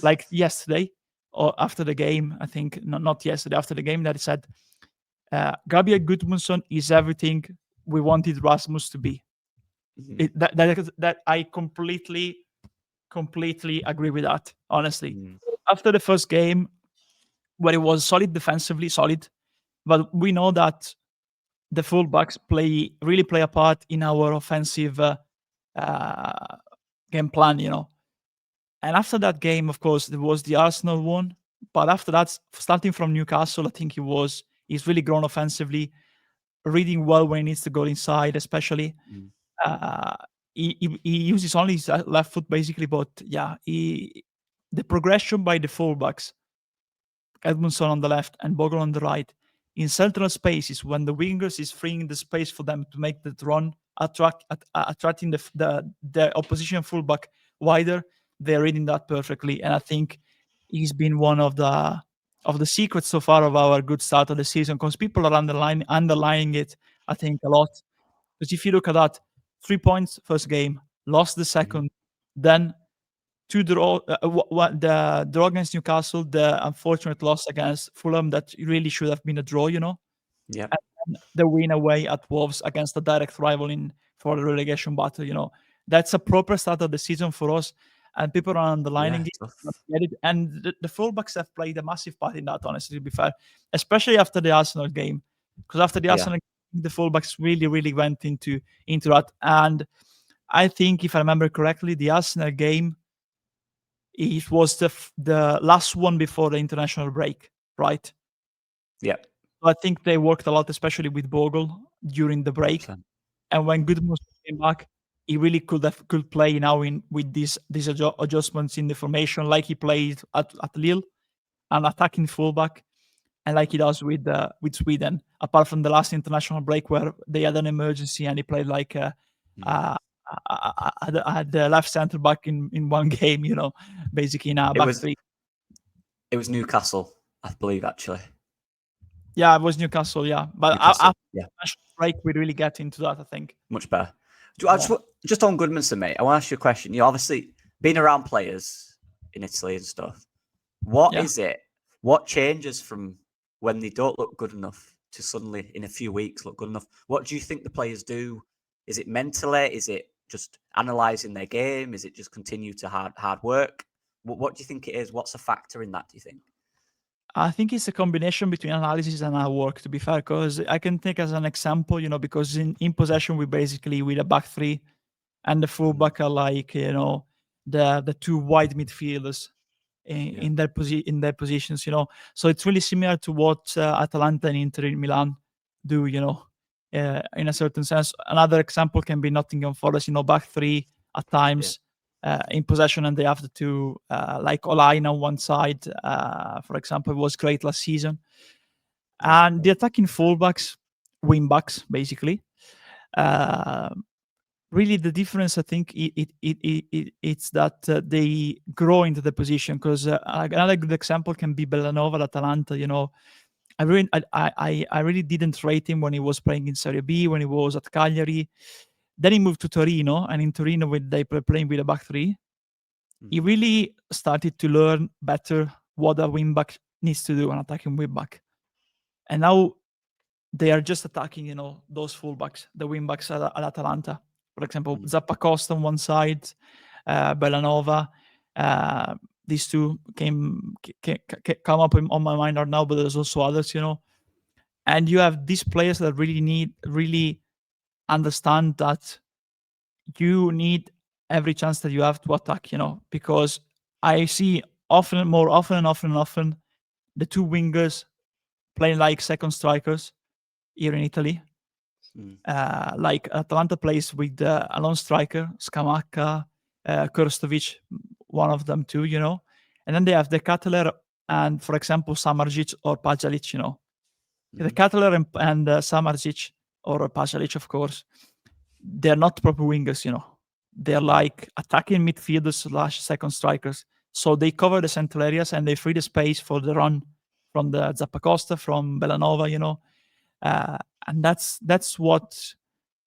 like yesterday or after the game, I think not yesterday, after the game, that said Gabriel Gudmundsson is everything we wanted Rasmus to be. That I completely agree with that, honestly. After the first game, where it was solid defensively, but we know that the fullbacks really play a part in our offensive game plan, And after that game, of course, there was the Arsenal one. But after that, starting from Newcastle, I think he's really grown offensively, reading well when he needs to go inside, especially. He uses only his left foot, basically. But yeah, the progression by the fullbacks, Edmundson on the left and Bogle on the right, in central spaces, when the wingers is freeing the space for them to make that run, attracting the opposition fullback wider, they're reading that perfectly. And I think he's been one of the secrets so far of our good start of the season, because people are underlining it, I think, a lot. Because if you look at that, 3 points first game, lost the second, then two draw, the draw against Newcastle, the unfortunate loss against Fulham that really should have been a draw, Yeah. And the win away at Wolves against a direct rival for the relegation battle, That's a proper start of the season for us, and people are underlining it. And the fullbacks have played a massive part in that, honestly, to be fair, especially after the Arsenal game. Because after the Arsenal game, the fullbacks really, really went into that. And I think, if I remember correctly, the Arsenal game, it was the last one before the international break, right? Yeah. So I think they worked a lot, especially with Bogle during the break. 100%. And when Gudmundsson came back, he really could play now with these adjustments in the formation, like he played at Lille, an attacking fullback, and like he does with Sweden. Apart from the last international break where they had an emergency and he played like the left centre back in one game, basically in a back three. It was Newcastle, I believe, actually. Yeah, it was Newcastle, yeah. But after the break, we really get into that, I think. Much better. Just on Gudmundsson, mate, I want to ask you a question. You obviously been around players in Italy and stuff. What is it? What changes from when they don't look good enough to suddenly in a few weeks look good enough? What do you think the players do? Is it mentally? Is it just analysing their game? Is it just continue to hard work? What do you think it is? What's a factor in that, do you think? I think it's a combination between analysis and hard work, to be fair, because I can take as an example, because in possession, we basically with a back three, and the fullback are like, the two wide midfielders in their positions, So it's really similar to what Atalanta and Inter Milan do, in a certain sense. Another example can be Nottingham Forest, back three at times. In possession, and they have to like Olaine on one side, for example, was great last season. And the attacking fullbacks, wingbacks, basically. Really, the difference, I think, it's that they grow into the position. Because another good example can be Bellanova at Atalanta. I really didn't rate him when he was playing in Serie B, when he was at Cagliari. Then he moved to Torino, and in Torino, they were playing with a back three. He really started to learn better what a wingback needs to do, an attacking wingback. And now they are just attacking, those fullbacks, the wingbacks at Atalanta. For example, Zappacosta on one side, Bellanova. These two come up on my mind right now, but there's also others, And you have these players that really understand that you need every chance that you have to attack, because I see more often the two wingers playing like second strikers here in Italy. Like Atalanta plays with a lone striker, Scamacca, Krstovic, one of them too, And then they have the Cutler and, for example, Samardzic or Pajalic, The Cutler and Samardzic or Pajalic, of course, they're not proper wingers, They're like attacking midfielders / second strikers. So they cover the central areas and they free the space for the run from the Zappacosta, from Bellanova, and that's what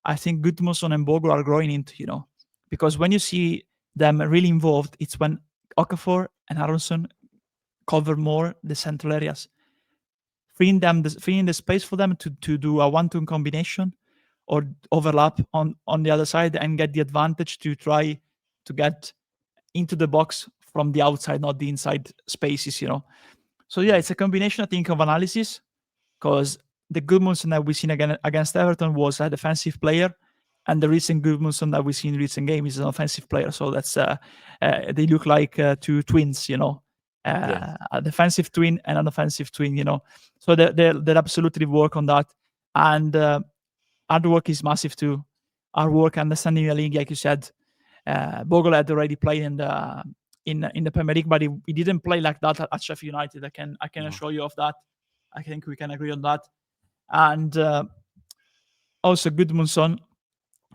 I think Gudmundsson and Bogle are growing into, because when you see them really involved, it's when Okafor and Aronson cover more the central areas, freeing the space for them to do a 1-2 combination or overlap on the other side and get the advantage to try to get into the box from the outside, not the inside spaces, So yeah, it's a combination, I think, of analysis, because the Gudmundsson that we've seen against Everton was a defensive player, and the recent Gudmundsson that we've seen in recent games is an offensive player. So that's they look like two twins, a defensive twin and an offensive twin, So they absolutely work on that, and hard work is massive too. Hard work, understanding the league, like you said. Bogle had already played in the Premier League, but he didn't play like that at Sheffield United. I can assure you of that. I think we can agree on that. And also Gudmundsson,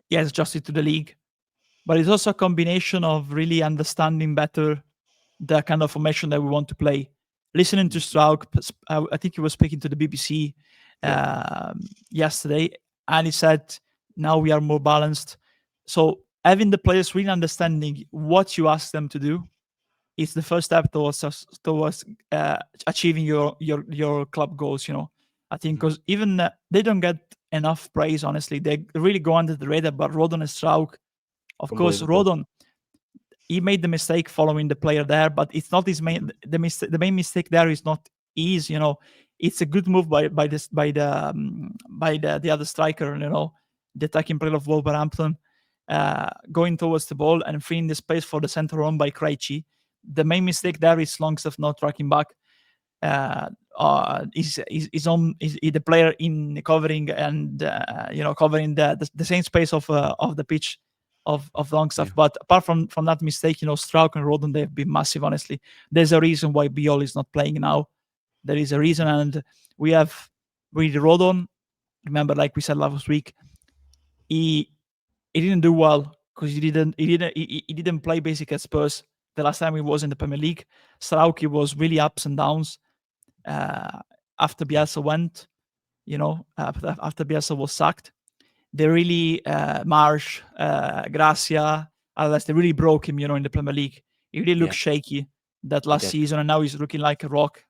he has adjusted to the league, but it's also a combination of really understanding better the kind of formation that we want to play. Listening to Struijk, I think he was speaking to the BBC yesterday, and he said, now we are more balanced. So having the players really understanding what you ask them to do is the first step towards achieving your club goals, I think, because even they don't get enough praise, honestly. They really go under the radar, but Rodon and Struijk, of course, Rodon, he made the mistake following the player there, but it's not his main. The main mistake there is not his. It's a good move by the other striker. The attacking player of Wolverhampton, going towards the ball and freeing the space for the center run by Krejci. The main mistake there is Longstaff not tracking back. Is the player in covering and covering the same space of the pitch of Longstaff. Yeah. But apart from that mistake, Struijk and Rodon, they've been massive, honestly. There's a reason why Biol is not playing now. There is a reason, and we have with Rodon, remember, like we said last week, he didn't do well because he didn't play basically at Spurs the last time he was in the Premier League. Struijk was really ups and downs after Bielsa went, after Bielsa was sacked. They really, Marsh, Gracia, unless they really broke him, in the Premier League. He really looked shaky that last season, and now he's looking like a rock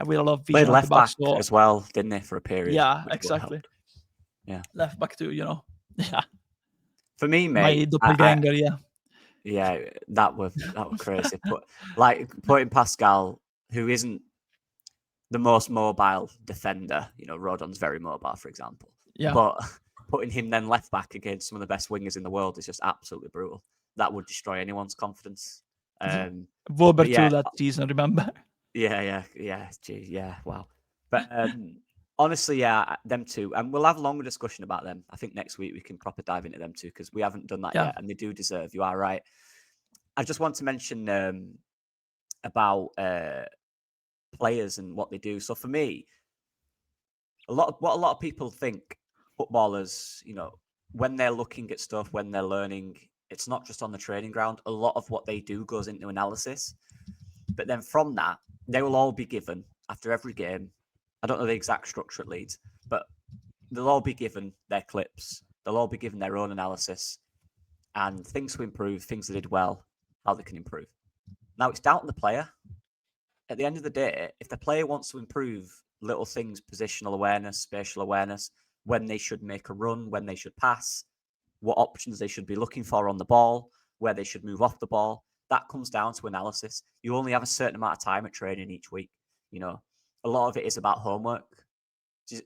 with a lot of vision. Played left back as well, didn't he, for a period? Yeah, exactly. Yeah, left back too, Yeah. For me, mate, my doppelganger, yeah, that was crazy. But like putting Pascal, who isn't the most mobile defender, Rodon's very mobile, for example. Yeah. But putting him then left back against some of the best wingers in the world is just absolutely brutal. That would destroy anyone's confidence. Wober too that season, remember? Yeah. Gee, yeah, wow. But honestly, yeah, them two. And we'll have a longer discussion about them. I think next week we can proper dive into them too, because we haven't done that yet, and they do deserve. You are right. I just want to mention about players and what they do. So for me, what a lot of people think footballers, when they're looking at stuff, when they're learning, it's not just on the training ground. A lot of what they do goes into analysis. But then from that, they will all be given after every game. I don't know the exact structure at Leeds, but they'll all be given their clips. They'll all be given their own analysis and things to improve, things they did well, how they can improve. Now, it's down to the player. At the end of the day, if the player wants to improve little things, positional awareness, spatial awareness, when they should make a run, when they should pass, what options they should be looking for on the ball, where they should move off the ball. That comes down to analysis. You only have a certain amount of time at training each week. You know, a lot of it is about homework.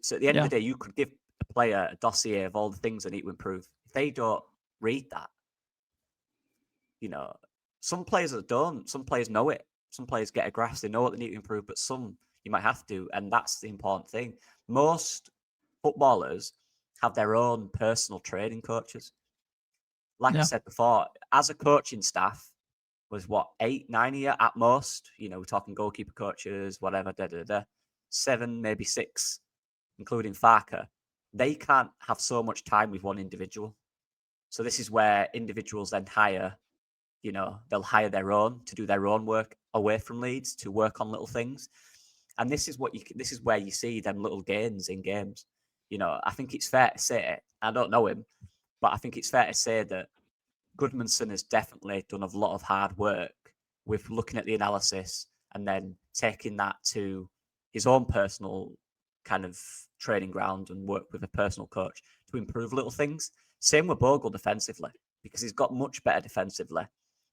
So at the end of the day, you could give a player a dossier of all the things they need to improve. If they don't read that, you know, some players don't. Some players know it. Some players get a grasp. They know what they need to improve, but some you might have to. And that's the important thing. Most footballers have their own personal training coaches. Like I said before, as a coaching staff, was what, 8, 9 a year at most. You know, we're talking goalkeeper coaches, whatever, 7, maybe 6, including Farke. They can't have so much time with one individual. So this is where individuals then hire, you know, they'll hire their own to do their own work away from Leeds to work on little things. And this is where you see them little gains in games. You know, I think it's fair to say, I don't know him, but I think it's fair to say that Gudmundsson has definitely done a lot of hard work with looking at the analysis and then taking that to his own personal kind of training ground and work with a personal coach to improve little things. Same with Bogle defensively, because he's got much better defensively.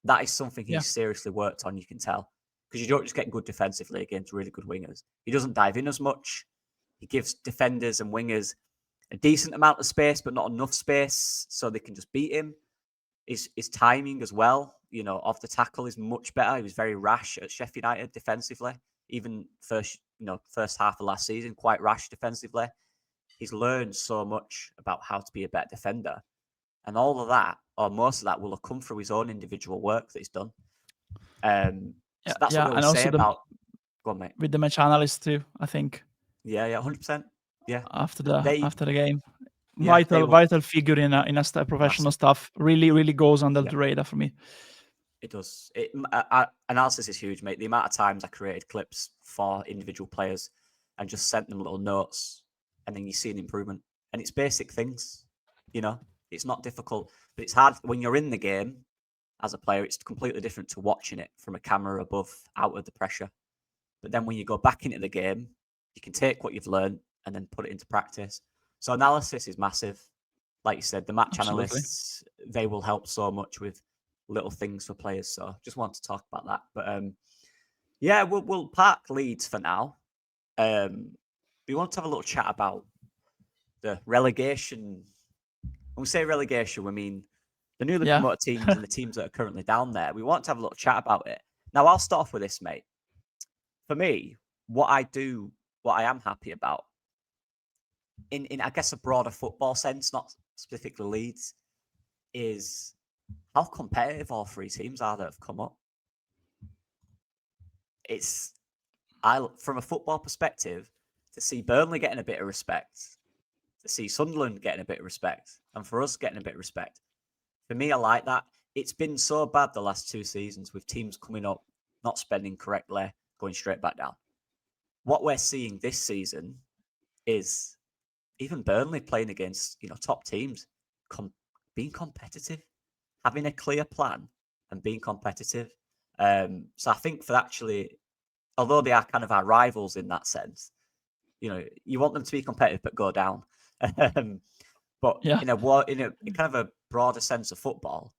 That is something he's seriously worked on, you can tell. Because you don't just get good defensively against really good wingers. He doesn't dive in as much. He gives defenders and wingers a decent amount of space, but not enough space so they can just beat him. His timing as well, you know, off the tackle is much better. He was very rash at Sheffield United defensively. Even first half of last season, quite rash defensively. He's learned so much about how to be a better defender. And all of that, or most of that, will have come through his own individual work that he's done. So that's what we always say about... Go on, mate. With the match analyst too, I think. Yeah, 100%. Yeah. After the game. Yeah, vital figure in a professional stuff. Really goes under the radar for me. It does. Analysis is huge, mate. The amount of times I created clips for individual players and just sent them little notes, and then you see an improvement. And it's basic things, you know. It's not difficult, but it's hard when you're in the game as a player. It's completely different to watching it from a camera above, out of the pressure. But then when you go back into the game, you can take what you've learned and then put it into practice. So analysis is massive. Like you said, the match analysts, they will help so much with little things for players. So just want to talk about that. But we'll park Leeds for now. We want to have a little chat about the relegation. When we say relegation, we mean the newly promoted teams and the teams that are currently down there. We want to have a little chat about it. Now, I'll start off with this, mate. For me, what I am happy about, in I guess a broader football sense, not specifically Leeds, is how competitive all three teams are that have come up. From a football perspective, to see Burnley getting a bit of respect, to see Sunderland getting a bit of respect, and for us getting a bit of respect. For me, I like that. It's been so bad the last 2 seasons with teams coming up, not spending correctly, going straight back down. What we're seeing this season is even Burnley playing against, you know, top teams, being competitive, having a clear plan and being competitive. So I think for actually, although they are kind of our rivals in that sense, you know, you want them to be competitive but go down. But in a kind of a broader sense of football,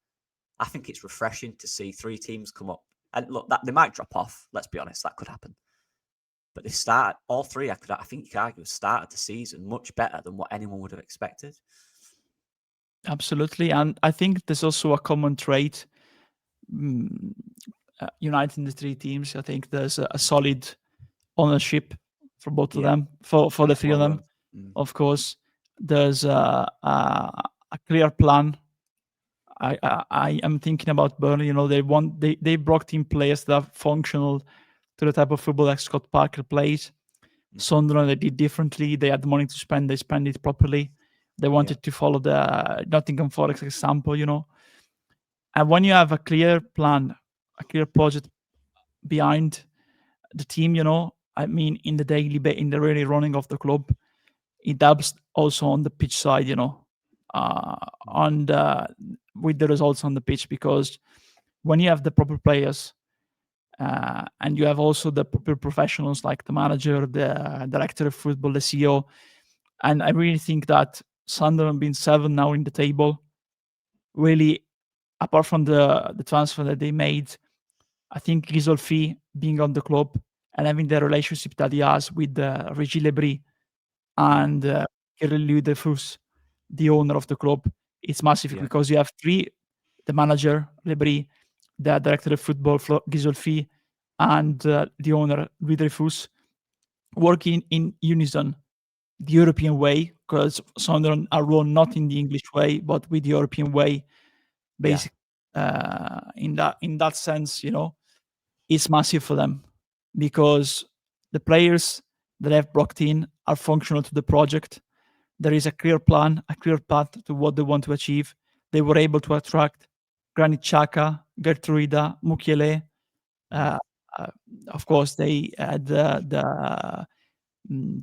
I think it's refreshing to see 3 teams come up. And look, that they might drop off. Let's be honest, that could happen. But they start all 3. I think you could argue started the season much better than what anyone would have expected. Absolutely, and I think there's also a common trait uniting the 3 teams. I think there's a solid ownership for both of them, for the 3 of them. Of course, there's a clear plan. I am thinking about Burnley. You know, they brought in players that are functional to the type of football that Scott Parker plays. Sunderland, they did differently. They had the money to spend. They spent it properly. They wanted to follow the Nottingham Forest example, you know. And when you have a clear plan, a clear project behind the team, you know, I mean, in the really running of the club, it helps also on the pitch side, you know, with the results on the pitch, because when you have the proper players and you have also the proper professionals like the manager, the director of football, the CEO, and I really think that Sunderland being 7 now in the table, really, apart from the transfer that they made, I think Gisolfi being on the club and having the relationship that he has with Régis Lebris and Kirill Defus, the owner of the club, it's massive Yeah. because you have three: the manager Lebris, the director of football Gisolfi, and the owner Louis Dreyfus, working in unison, the European way, because Sunderland are run not in the English way, but with the European way. Basically, in that sense, it's massive for them because the players that have brought in are functional to the project. There is a clear plan, a clear path to what they want to achieve. They were able to attract Granit Xhaka, Gertruida, Mukiele. Uh, of course, they had they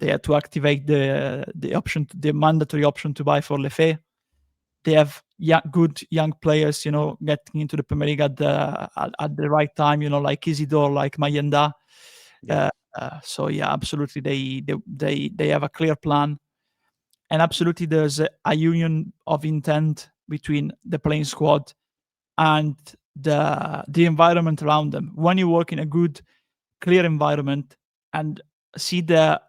had to activate the option, the mandatory option to buy for Lefebvre. They have good young players, getting into the Premier League at the right time, like Isidore, like Mayenda. Yeah. So yeah, absolutely, they have a clear plan, and absolutely there's a union of intent between the playing squad and the environment around them. When you work in a good, clear environment and see the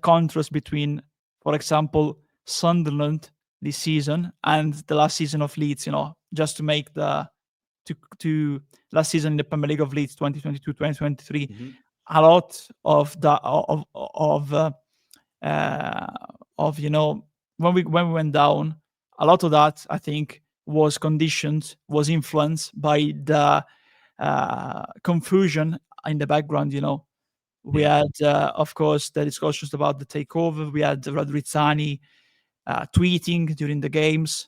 contrast between, for example, Sunderland this season and the last season of Leeds, just to make to last season in the Premier League of Leeds 2022-2023, Mm-hmm. a lot of the when we went down, a lot of that I think was influenced by the confusion in the background. We had, of course, the discussions about the takeover. We had Radrizzani tweeting during the games.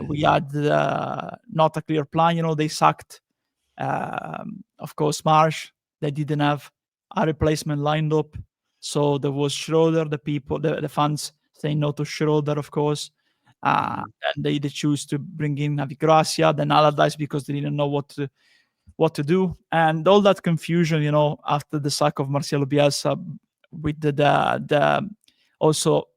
We had not a clear plan. They sacked, of course, Marsh. They didn't have a replacement lined up. So there was Schroeder, the fans saying no to Schroeder, of course. And they choose to bring in Navi Gracia, then Allardyce, because they didn't know what to do. And all that confusion, after the sack of Marcelo Bielsa, with the also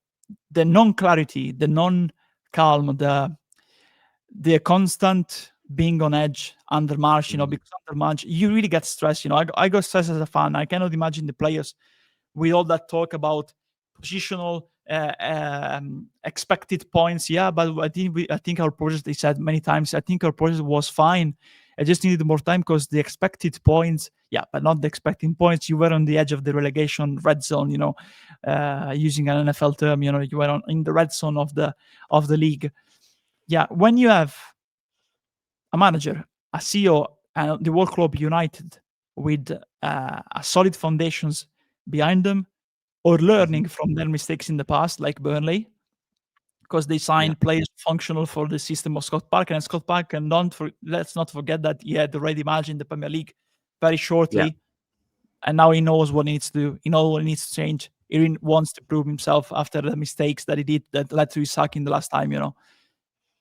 the non-clarity, the non-calm, the constant being on edge under Marsh, because under Marsh, you really get stressed. I got stressed as a fan. I cannot imagine the players with all that talk about positional expected points. Yeah, but I think our process, they said many times, I think our process was fine. I just needed more time because the expected points, but not the expecting points. You were on the edge of the relegation red zone, using an NFL term, you were in the red zone of the league. Yeah, when you have a manager, a CEO, and the World Club United with a solid foundations behind them, or learning from their mistakes in the past, like Burnley, because they signed players functional for the system of Scott Parker. And Scott Parker, let's not forget that he had already managed the Premier League very shortly, and now he knows what he needs to do. He knows what he needs to change. He really wants to prove himself after the mistakes that he did that led to his sacking the last time,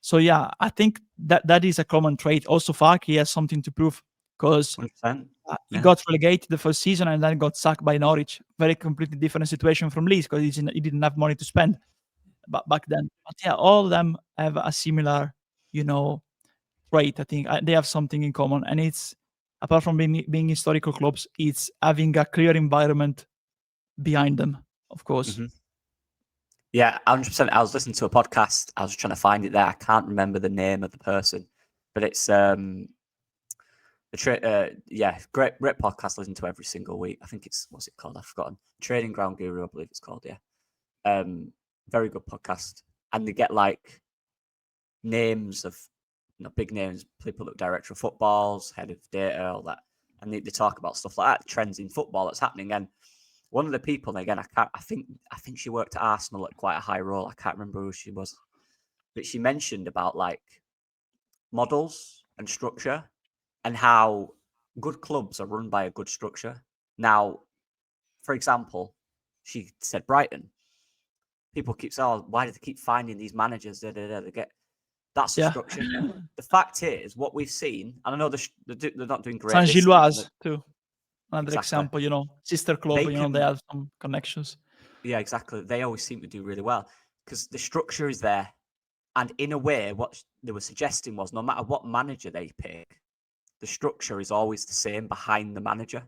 So yeah, I think that is a common trait. Also, Farke has something to prove because he got relegated the first season and then got sacked by Norwich. Very completely different situation from Leeds because he didn't have money to spend back then. But yeah, all of them have a similar, trait. I think they have something in common, and it's, apart from being historical clubs, it's having a clear environment behind them, of course. Yeah, 100%. I was listening to a podcast. I was trying to find it there. I can't remember the name of the person, but it's great podcast. I listen to every single week. I think it's, what's it called? I've forgotten. Training Ground Guru, I believe it's called. Yeah, very good podcast, and they get like names of big names, people that director of footballs, head of data, all that, and they talk about stuff like that, trends in football that's happening. And one of the people, again, I think she worked at Arsenal at quite a high role. I can't remember who she was, but she mentioned about like models and structure and how good clubs are run by a good structure. Now, for example, she said Brighton. People keep saying, "Oh, why do they keep finding these managers?" They get that's the structure. The fact is, what we've seen, and I know they're not doing great. Saint-Gilloise too. Another example, sister club, they have some connections. Yeah, exactly. They always seem to do really well because the structure is there. And in a way, what they were suggesting was no matter what manager they pick, the structure is always the same behind the manager.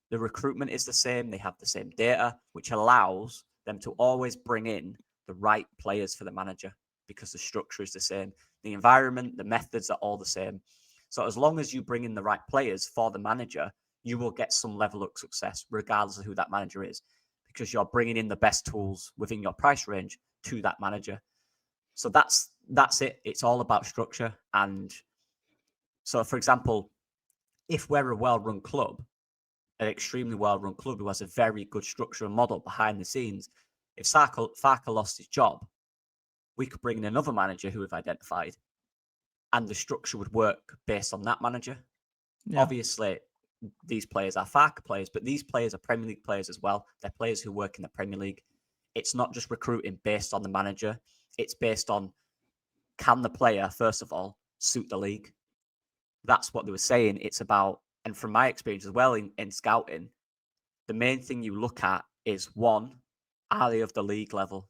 The recruitment is the same. They have the same data, which allows them to always bring in the right players for the manager because the structure is the same. The environment, the methods are all the same. So as long as you bring in the right players for the manager, you will get some level of success, regardless of who that manager is, because you're bringing in the best tools within your price range to that manager. So that's it. It's all about structure. And so, for example, if we're a well-run club, an extremely well-run club who has a very good structure and model behind the scenes, if Farke lost his job, we could bring in another manager who we've identified, and the structure would work based on that manager. Yeah. Obviously, these players are Farke players, but these players are Premier League players as well. They're players who work in the Premier League. It's not just recruiting based on the manager. It's based on, can the player, first of all, suit the league? That's what they were saying. It's about, and from my experience as well in scouting, the main thing you look at is, one, are they of the league level?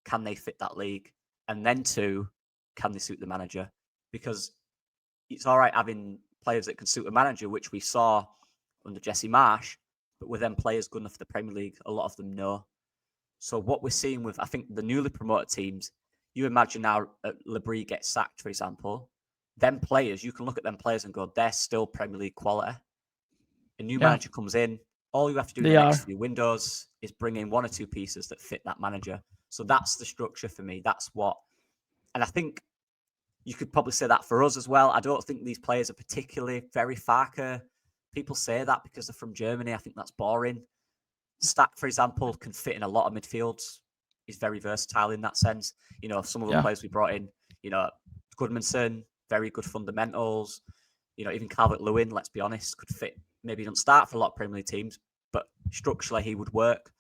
Can they fit that league? And then two, can they suit the manager? Because it's all right having players that can suit a manager, which we saw under Jesse Marsh, but were then players good enough for the Premier League? A lot of them no. So what we're seeing with, I think, the newly promoted teams, you imagine now Labrie gets sacked, for example, them players, you can look at them players and go, they're still Premier League quality. A new manager comes in, all you have to do in the next few windows is bring in one or two pieces that fit that manager. So that's the structure for me. That's what, and I think you could probably say that for us as well. I don't think these players are particularly very Farke. People say that because they're from Germany. I think that's boring. Stack, for example, can fit in a lot of midfields. He's very versatile in that sense. You know, some of the players we brought in, you know, Gudmundsson, very good fundamentals. You know, even Calvert-Lewin, let's be honest, could fit. Maybe he doesn't start for a lot of Premier League teams, but structurally he would work.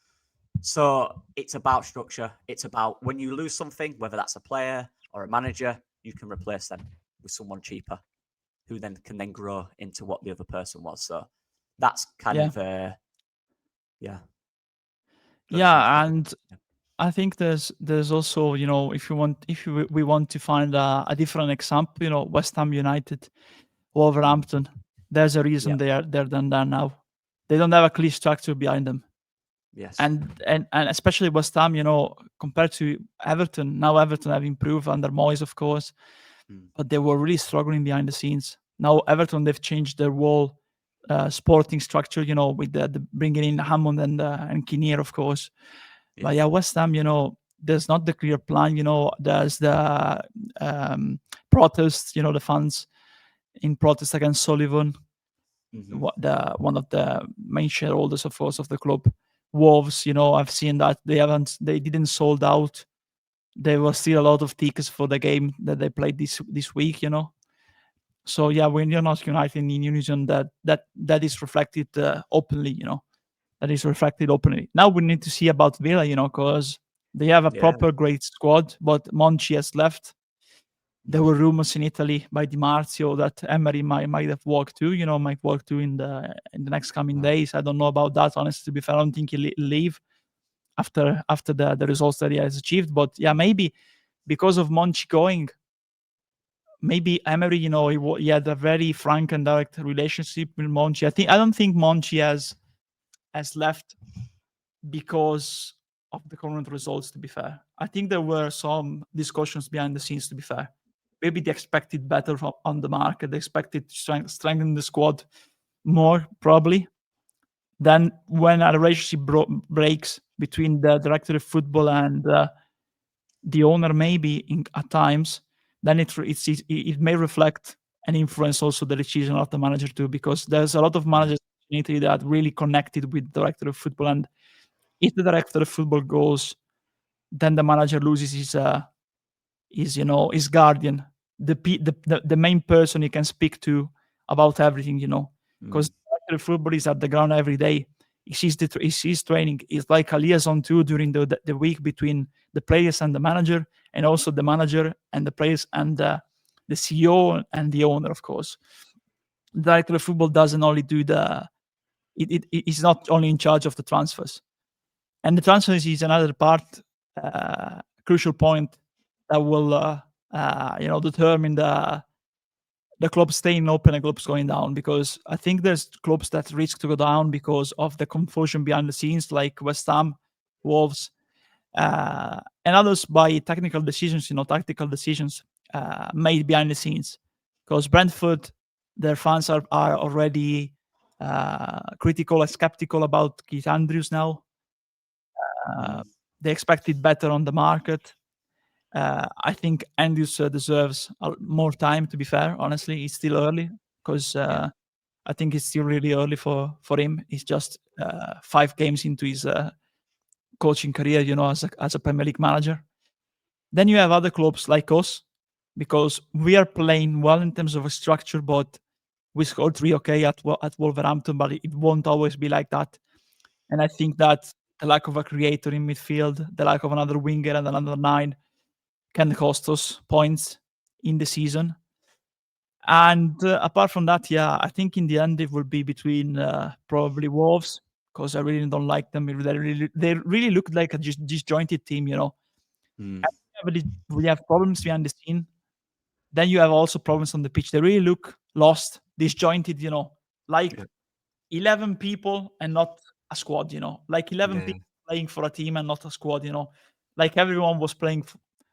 So it's about structure. It's about when you lose something, whether that's a player or a manager, you can replace them with someone cheaper who then can then grow into what the other person was. So that's kind of, Yeah, and I think there's also, you know, if we want to find a different example, you know, West Ham United, Wolverhampton, there's a reason they're done that now. They don't have a clear structure behind them. Yes. And especially West Ham, you know, compared to Everton, now Everton have improved under Moyes, of course, but they were really struggling behind the scenes. Now Everton, they've changed their whole sporting structure, you know, with the bringing in Hammond and Kinnear, of course. But West Ham, you know, there's not the clear plan. You know, there's the protests. You know, the fans in protest against Sullivan, one of the main shareholders, of course, of the club. Wolves, you know, I've seen that they didn't sold out. There was still a lot of tickets for the game that they played this week. You know, so when you're not united in unison, that is reflected openly. You know. That is reflected openly. Now we need to see about Villa, you know, because they have a proper great squad, but Monchi has left. There were rumors in Italy by Di Marzio that Emery might have walked too, you know, might walk too in the next coming days. I don't know about that, honestly, to be fair. I don't think he'll leave after the results that he has achieved. But maybe because of Monchi going, maybe Emery, you know, he had a very frank and direct relationship with Monchi. I don't think Monchi has left because of the current results, to be fair. I think there were some discussions behind the scenes, to be fair. Maybe they expected better on the market. They expected to strengthen the squad more, probably. Then when a relationship breaks between the director of football and the owner, maybe at times, then it may reflect and influence also the decision of the manager too, because there's a lot of managers in Italy that really connected with the director of football, and if the director of football goes, then the manager loses his guardian, the main person he can speak to about everything, you know, because the director of football is at the ground every day. He sees training. It's like a liaison too during the week between the players and the manager, and also the manager and the players and the CEO and the owner, of course. The director of football doesn't only do it's not only in charge of the transfers. And the transfers is another part, crucial point that will determine the club staying open and clubs going down, because I think there's clubs that risk to go down because of the confusion behind the scenes, like West Ham, Wolves, and others by tactical decisions made behind the scenes. Because Brentford, their fans are already critical and skeptical about Keith Andrews now. They expected better on the market. I think Andrews deserves more time, to be fair. Honestly, it's still early, because I think it's still really early for him. He's just 5 games into his coaching career, as a Premier League manager. Then you have other clubs like us, because we are playing well in terms of a structure, but we scored 3 okay at Wolverhampton, but it won't always be like that. And I think that the lack of a creator in midfield, the lack of another winger and another 9 can cost us points in the season. And apart from that, I think in the end it will be between probably Wolves, because I really don't like them. They really look like a disjointed team, We have problems behind the scene. Then you have also problems on the pitch. They really look lost, disjointed, like 11 people and not a squad, like 11 people playing for a team and not a squad, like everyone was playing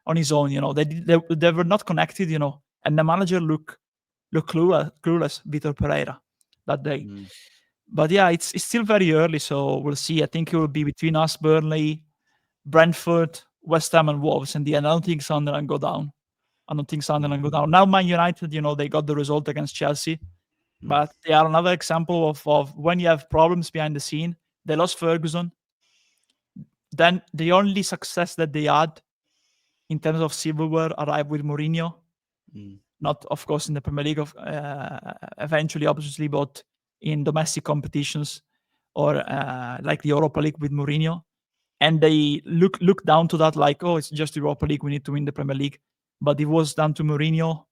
on his own, they were not connected, and the manager looked clueless, Vitor Pereira, that day. But it's still very early, so we'll see. I think it will be between us, Burnley, Brentford, West Ham, and Wolves. And I don't think Sunderland go down. Now, Man United, they got the result against Chelsea, but they are another example of when you have problems behind the scene. They lost Ferguson. Then the only success that they had in terms of silverware arrived with Mourinho. Not, of course, in the Premier League, eventually, obviously, but in domestic competitions or like the Europa League with Mourinho. And they look down to that like, oh, it's just Europa League, we need to win the Premier League. But it was down to Mourinho,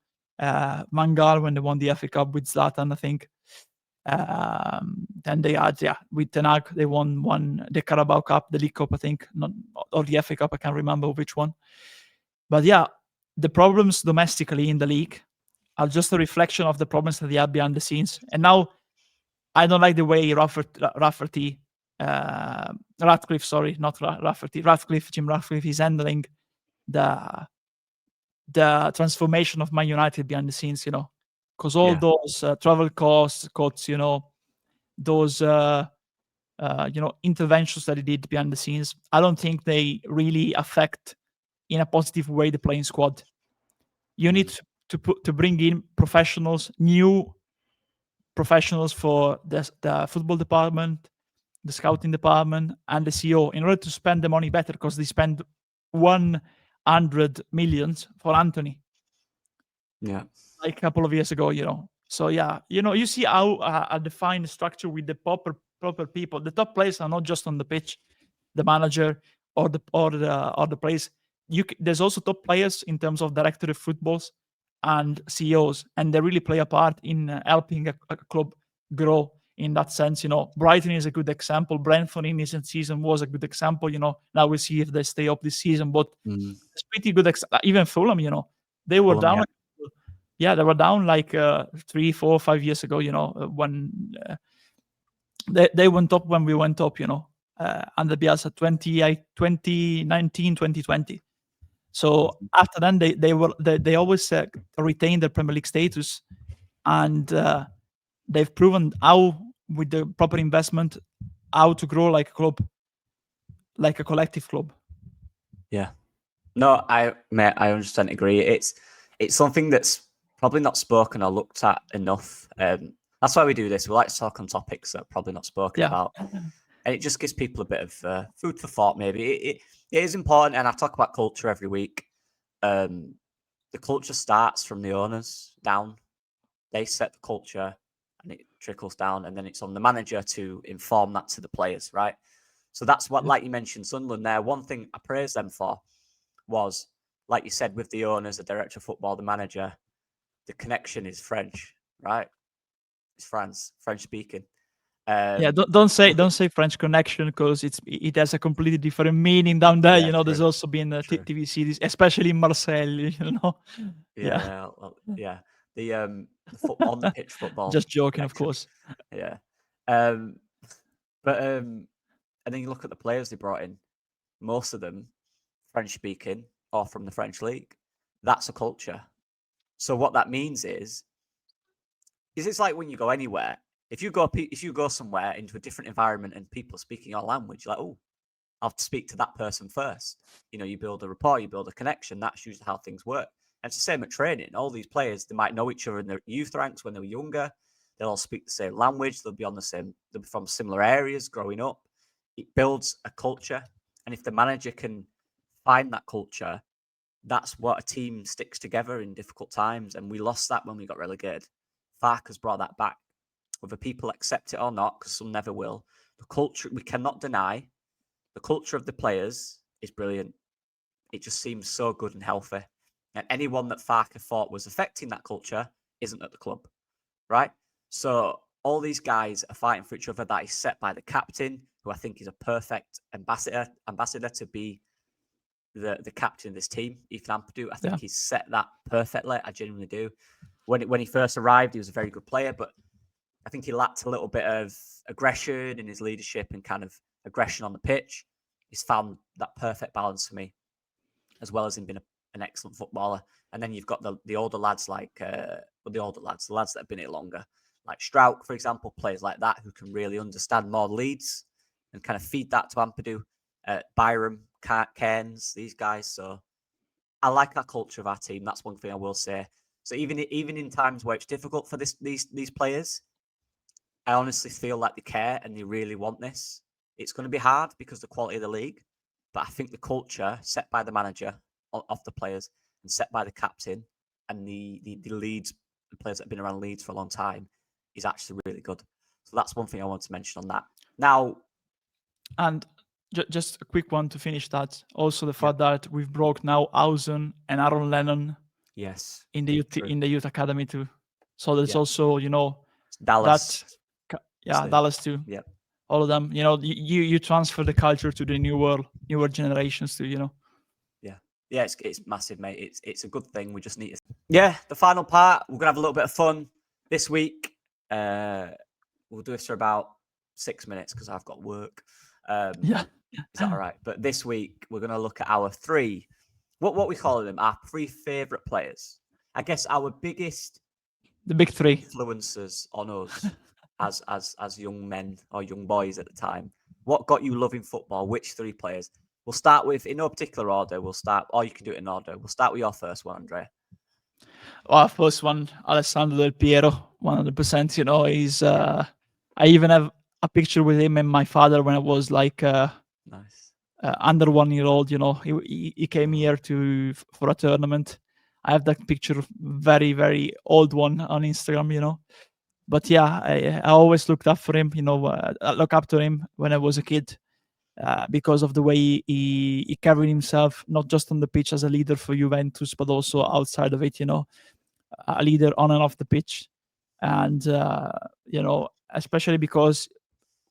Mangal when they won the FA Cup with Zlatan, I think. Then they had, with Ten Hag, they won the Carabao Cup, the League Cup, I think, or the FA Cup, I can't remember which one. But the problems domestically in the league are just a reflection of the problems that they had behind the scenes. And now I don't like the way Jim Ratcliffe is handling the transformation of Man United behind the scenes, because all those travel costs, those interventions that he did behind the scenes, I don't think they really affect in a positive way the playing squad. You need to bring in new professionals for the football department, the scouting department, and the CEO in order to spend the money better, because they spend 100 million for Anthony. Like a couple of years ago, So you see how a defined structure with the proper people. The top players are not just on the pitch, the manager or the players. There's also top players in terms of director of footballs and CEOs, and they really play a part in helping a club grow in that sense. Brighton is a good example. Brentford in this season was a good example. Now we'll see if they stay up this season, but it's pretty good. Even Fulham, they were down. They were down like 3, 4, 5 years ago. When they went up when we went up. Under Bielsa 2019, 2020. So after then, they always retain their Premier League status, and they've proven how, with the proper investment, how to grow like a club, like a collective club. Yeah, no, I 100% agree. It's something that's probably not spoken or looked at enough. That's why we do this. We like to talk on topics that are probably not spoken about, and it just gives people a bit of food for thought. Maybe it is important, and I talk about culture every week. The culture starts from the owners down. They set the culture, and it trickles down, and then it's on the manager to inform that to the players, right? So that's what, like you mentioned, Sunderland there. One thing I praised them for was, like you said, with the owners, the director of football, the manager, the connection is French, right? It's French speaking. Yeah, don't say French Connection, because it has a completely different meaning down there. Yeah, There's true, also been true. TV series, especially in Marseille. Yeah. The on the pitch football. Just joking, of connection. course. Yeah. And then you look at the players they brought in. Most of them French speaking or from the French league. That's a culture. So what that means is it's like when you go anywhere. If you go somewhere into a different environment and people are speaking your language, you're like, oh, I'll speak to that person first. You build a rapport, you build a connection. That's usually how things work. And it's the same at training. All these players, they might know each other in their youth ranks when they were younger. They'll all speak the same language. They'll be from similar areas growing up. It builds a culture. And if the manager can find that culture, that's what a team sticks together in difficult times. And we lost that when we got relegated. Farke has brought that back. Whether people accept it or not, because some never will, the culture, we cannot deny, the culture of the players is brilliant. It just seems so good and healthy. And anyone that Farke thought was affecting that culture isn't at the club, right? So all these guys are fighting for each other. That is set by the captain, who I think is a perfect ambassador to be the captain of this team, Ethan Ampadu. I think he's set that perfectly. I genuinely do. When he first arrived, he was a very good player, but I think he lacked a little bit of aggression in his leadership and kind of aggression on the pitch. He's found that perfect balance for me, as well as him being an excellent footballer. And then you've got the older lads the lads that have been here longer, like Strauch, for example, players like that who can really understand more Leeds and kind of feed that to Ampadu, Byram, Cairns, these guys. So I like that culture of our team. That's one thing I will say. So even in times where it's difficult for these players, I honestly feel like they care and they really want this. It's going to be hard because of the quality of the league, but I think the culture set by the manager of the players and set by the captain and the Leeds, the players that have been around Leeds for a long time, is actually really good. So that's one thing I want to mention on that. Now, and just a quick one to finish that. Also, the fact that we've brought now Hausen and Aaron Lennon, yes, in the youth academy too. So there's also Dallas, Dallas too. Yeah, all of them. You transfer the culture to the newer generations too. Yeah, it's massive, mate. It's a good thing. We just need to. Yeah, the final part. We're gonna have a little bit of fun this week. We'll do this for about 6 minutes because I've got work. Is that all right? But this week we're gonna look at our three, what we call them, our three favorite players. I guess our biggest, the big three influences on us as young men or young boys at the time. What got you loving football? Which three players? We'll start with, in no particular order, or you can do it in order. We'll start with your first one, Andrea. Well, first one, Alessandro Del Piero, 100%. He's. I even have a picture with him and my father when I was like nice. Under 1 year old. He came here for a tournament. I have that picture, very, very old one on Instagram. But yeah, I always looked up for him. I look up to him when I was a kid. Because of the way he carried himself, not just on the pitch as a leader for Juventus, but also outside of it, a leader on and off the pitch. And, especially because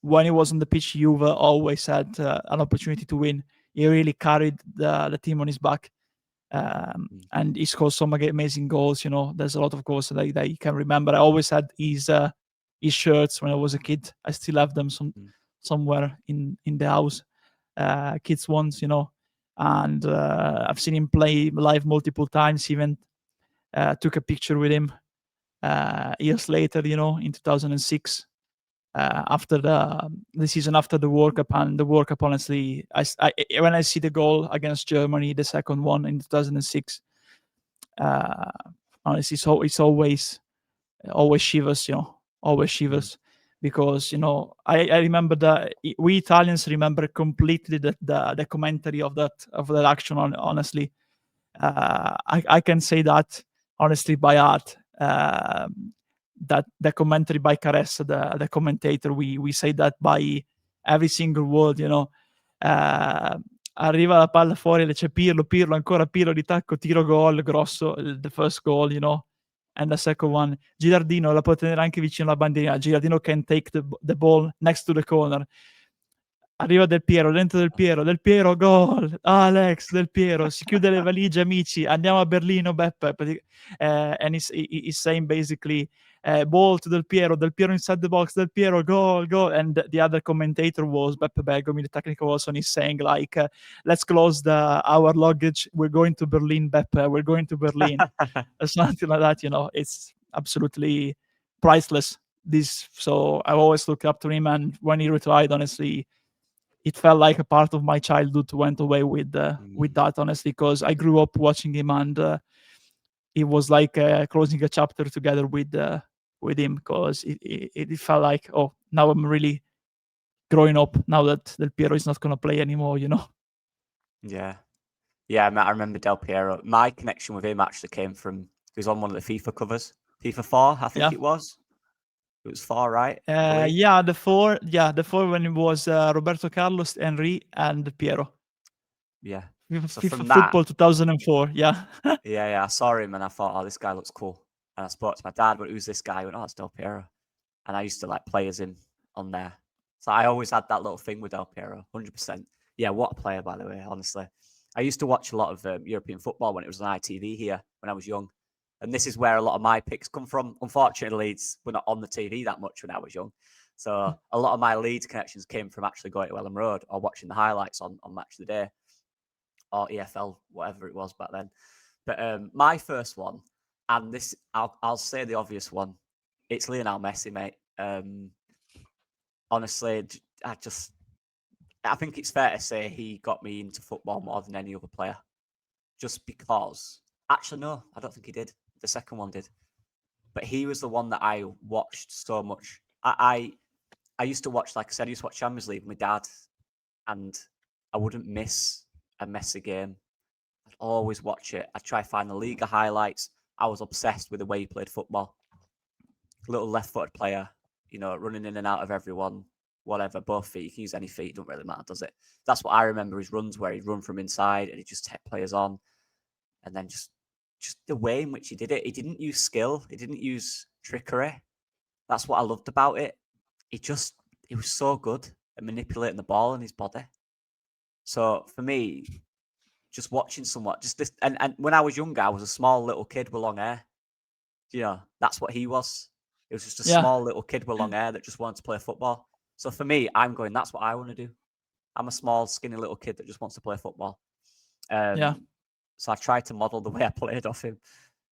when he was on the pitch, Juve always had an opportunity to win. He really carried the team on his back. And he scored some amazing goals. There's a lot of goals that you can remember. I always had his shirts when I was a kid. I still have them somewhere in the house, kids ones, and I've seen him play live multiple times. Even took a picture with him years later, in 2006, after the season after the World Cup. And the World Cup, honestly, when I see the goal against Germany, the second one in 2006, honestly, it's always shivers, always shivers. Because I remember that we Italians remember completely the commentary of that action. Honestly, I can say that honestly by heart. That the commentary by Caressa, the commentator, we say that by every single word. Arriva la palla fuori, c'è Pirlo, ancora Pirlo di tacco, tiro gol grosso, the first goal. And the second one, Gilardino la può tenere anche vicino alla bandierina. Gilardino can take the ball next to the corner. Arriva Del Piero, dentro Del Piero, gol, Alex, Del Piero, si chiude le valigie, amici, andiamo a Berlino, Beppe. And he's saying basically, ball to Del Piero inside the box, Del Piero, goal. And the other commentator was Beppe Bergomi, the technical also, and he's saying like, let's close our luggage, we're going to Berlin, Beppe, we're going to Berlin. Something like that, it's absolutely priceless. So I always look up to him, and when he retired, honestly, it felt like a part of my childhood went away with that, honestly, because I grew up watching him, and it was like closing a chapter together with him, because it felt like, oh, now I'm really growing up now that Del Piero is not going to play anymore, Yeah, I remember Del Piero. My connection with him actually came from, he was on one of the FIFA covers, FIFA 4, I think it was. It was 4, right? The 4 when it was Roberto Carlos, Henry, and Piero. Yeah. So FIFA Football 2004, yeah. I saw him and I thought, oh, this guy looks cool. And I spoke to my dad, but who's this guy? I went, oh, it's Del Piero. And I used to like play as him on there. So I always had that little thing with Del Piero, 100%. Yeah, what a player, by the way, honestly. I used to watch a lot of European football when it was on ITV here when I was young. And this is where a lot of my picks come from. Unfortunately, Leeds were not on the TV that much when I was young. So a lot of my Leeds connections came from actually going to Ellen Road or watching the highlights on Match of the Day or EFL, whatever it was back then. But my first one, and this, I'll say the obvious one, it's Lionel Messi, mate. Honestly, I think it's fair to say he got me into football more than any other player. Just because, actually, no, I don't think he did. The second one did. But he was the one that I watched so much. I used to watch, like I said, I used to watch Champions League with my dad, and I wouldn't miss a Messi game. I'd always watch it. I'd try to find the Liga highlights. I was obsessed with the way he played football. Little left-footed player, running in and out of everyone, whatever, both feet. You can use any feet, it doesn't really matter, does it? That's what I remember his runs, where he'd run from inside and he'd just take players on. And then just the way in which he did it. He didn't use skill. He didn't use trickery. That's what I loved about it. He was so good at manipulating the ball in his body. So for me, just watching someone, just this, and when I was younger, I was a small little kid with long hair. That's what he was. It was just a small little kid with long hair that just wanted to play football. So for me, I'm going, that's what I want to do. I'm a small, skinny little kid that just wants to play football. So I tried to model the way I played off him.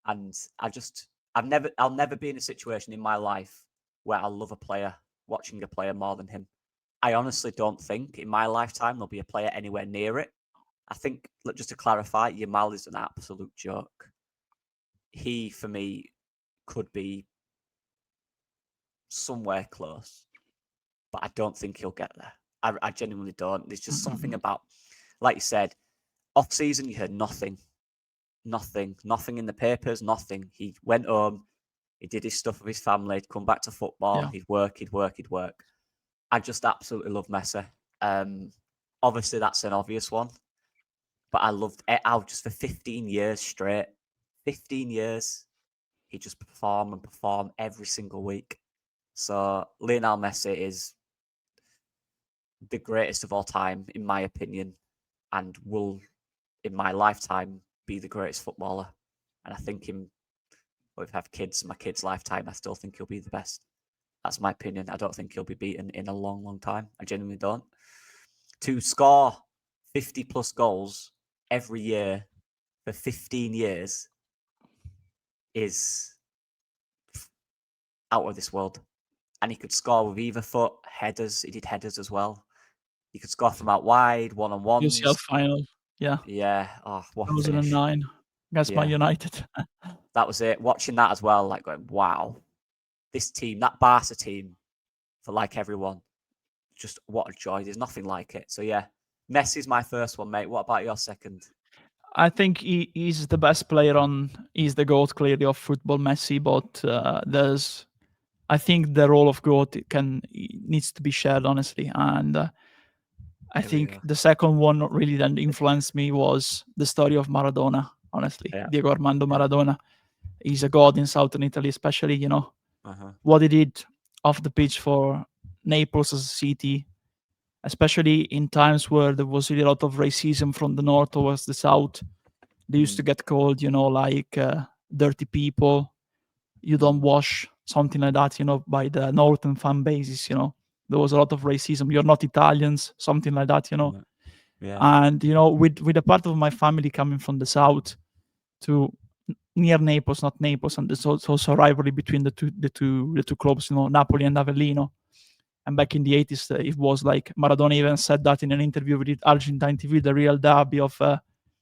And I'll never be in a situation in my life where I love a player, watching a player more than him. I honestly don't think in my lifetime there'll be a player anywhere near it. I think, look, just to clarify, Yamal is an absolute joke. He, for me, could be somewhere close, but I don't think he'll get there. I genuinely don't. There's just something about, like you said, off season, you heard nothing in the papers, nothing. He went home, he did his stuff with his family, he'd come back to football, he'd work. I just absolutely love Messi. Obviously, that's an obvious one, but I loved it out just for 15 years straight. 15 years, he just perform every single week. So Lionel Messi is the greatest of all time, in my opinion, and will, in my lifetime, be the greatest footballer. And I think if I have kids in my kids' lifetime, I still think he'll be the best. That's my opinion. I don't think he'll be beaten in a long, long time. I genuinely don't. To score 50 plus goals every year for 15 years is out of this world. And he could score with either foot, headers. He did headers as well. He could score from out wide, one-on-ones. UCL final, yeah. Yeah. Oh, what 2009 against Man United. That was it. Watching that as well, like going, wow, this team, that Barca team, for like everyone, just what a joy. There's nothing like it. So yeah, Messi's my first one, mate. What about your second? I think he's the best player he's the GOAT clearly of football, Messi, but I think the role of GOAT needs to be shared, honestly. And I think the second one really then influenced me was the story of Maradona, honestly, Diego Armando Maradona. He's a god in southern Italy, especially, what he did off the pitch for Naples as a city, especially in times where there was really a lot of racism from the north towards the south. They used to get called, like dirty people, you don't wash, something like that, by the northern fan bases, There was a lot of racism. You're not Italians, something like that, Yeah. And, with a part of my family coming from the south to near Naples, not Naples, and there's also a rivalry between the two clubs, Napoli and Avellino. And back in the 80s, it was like Maradona even said that in an interview with Argentine TV, the real derby of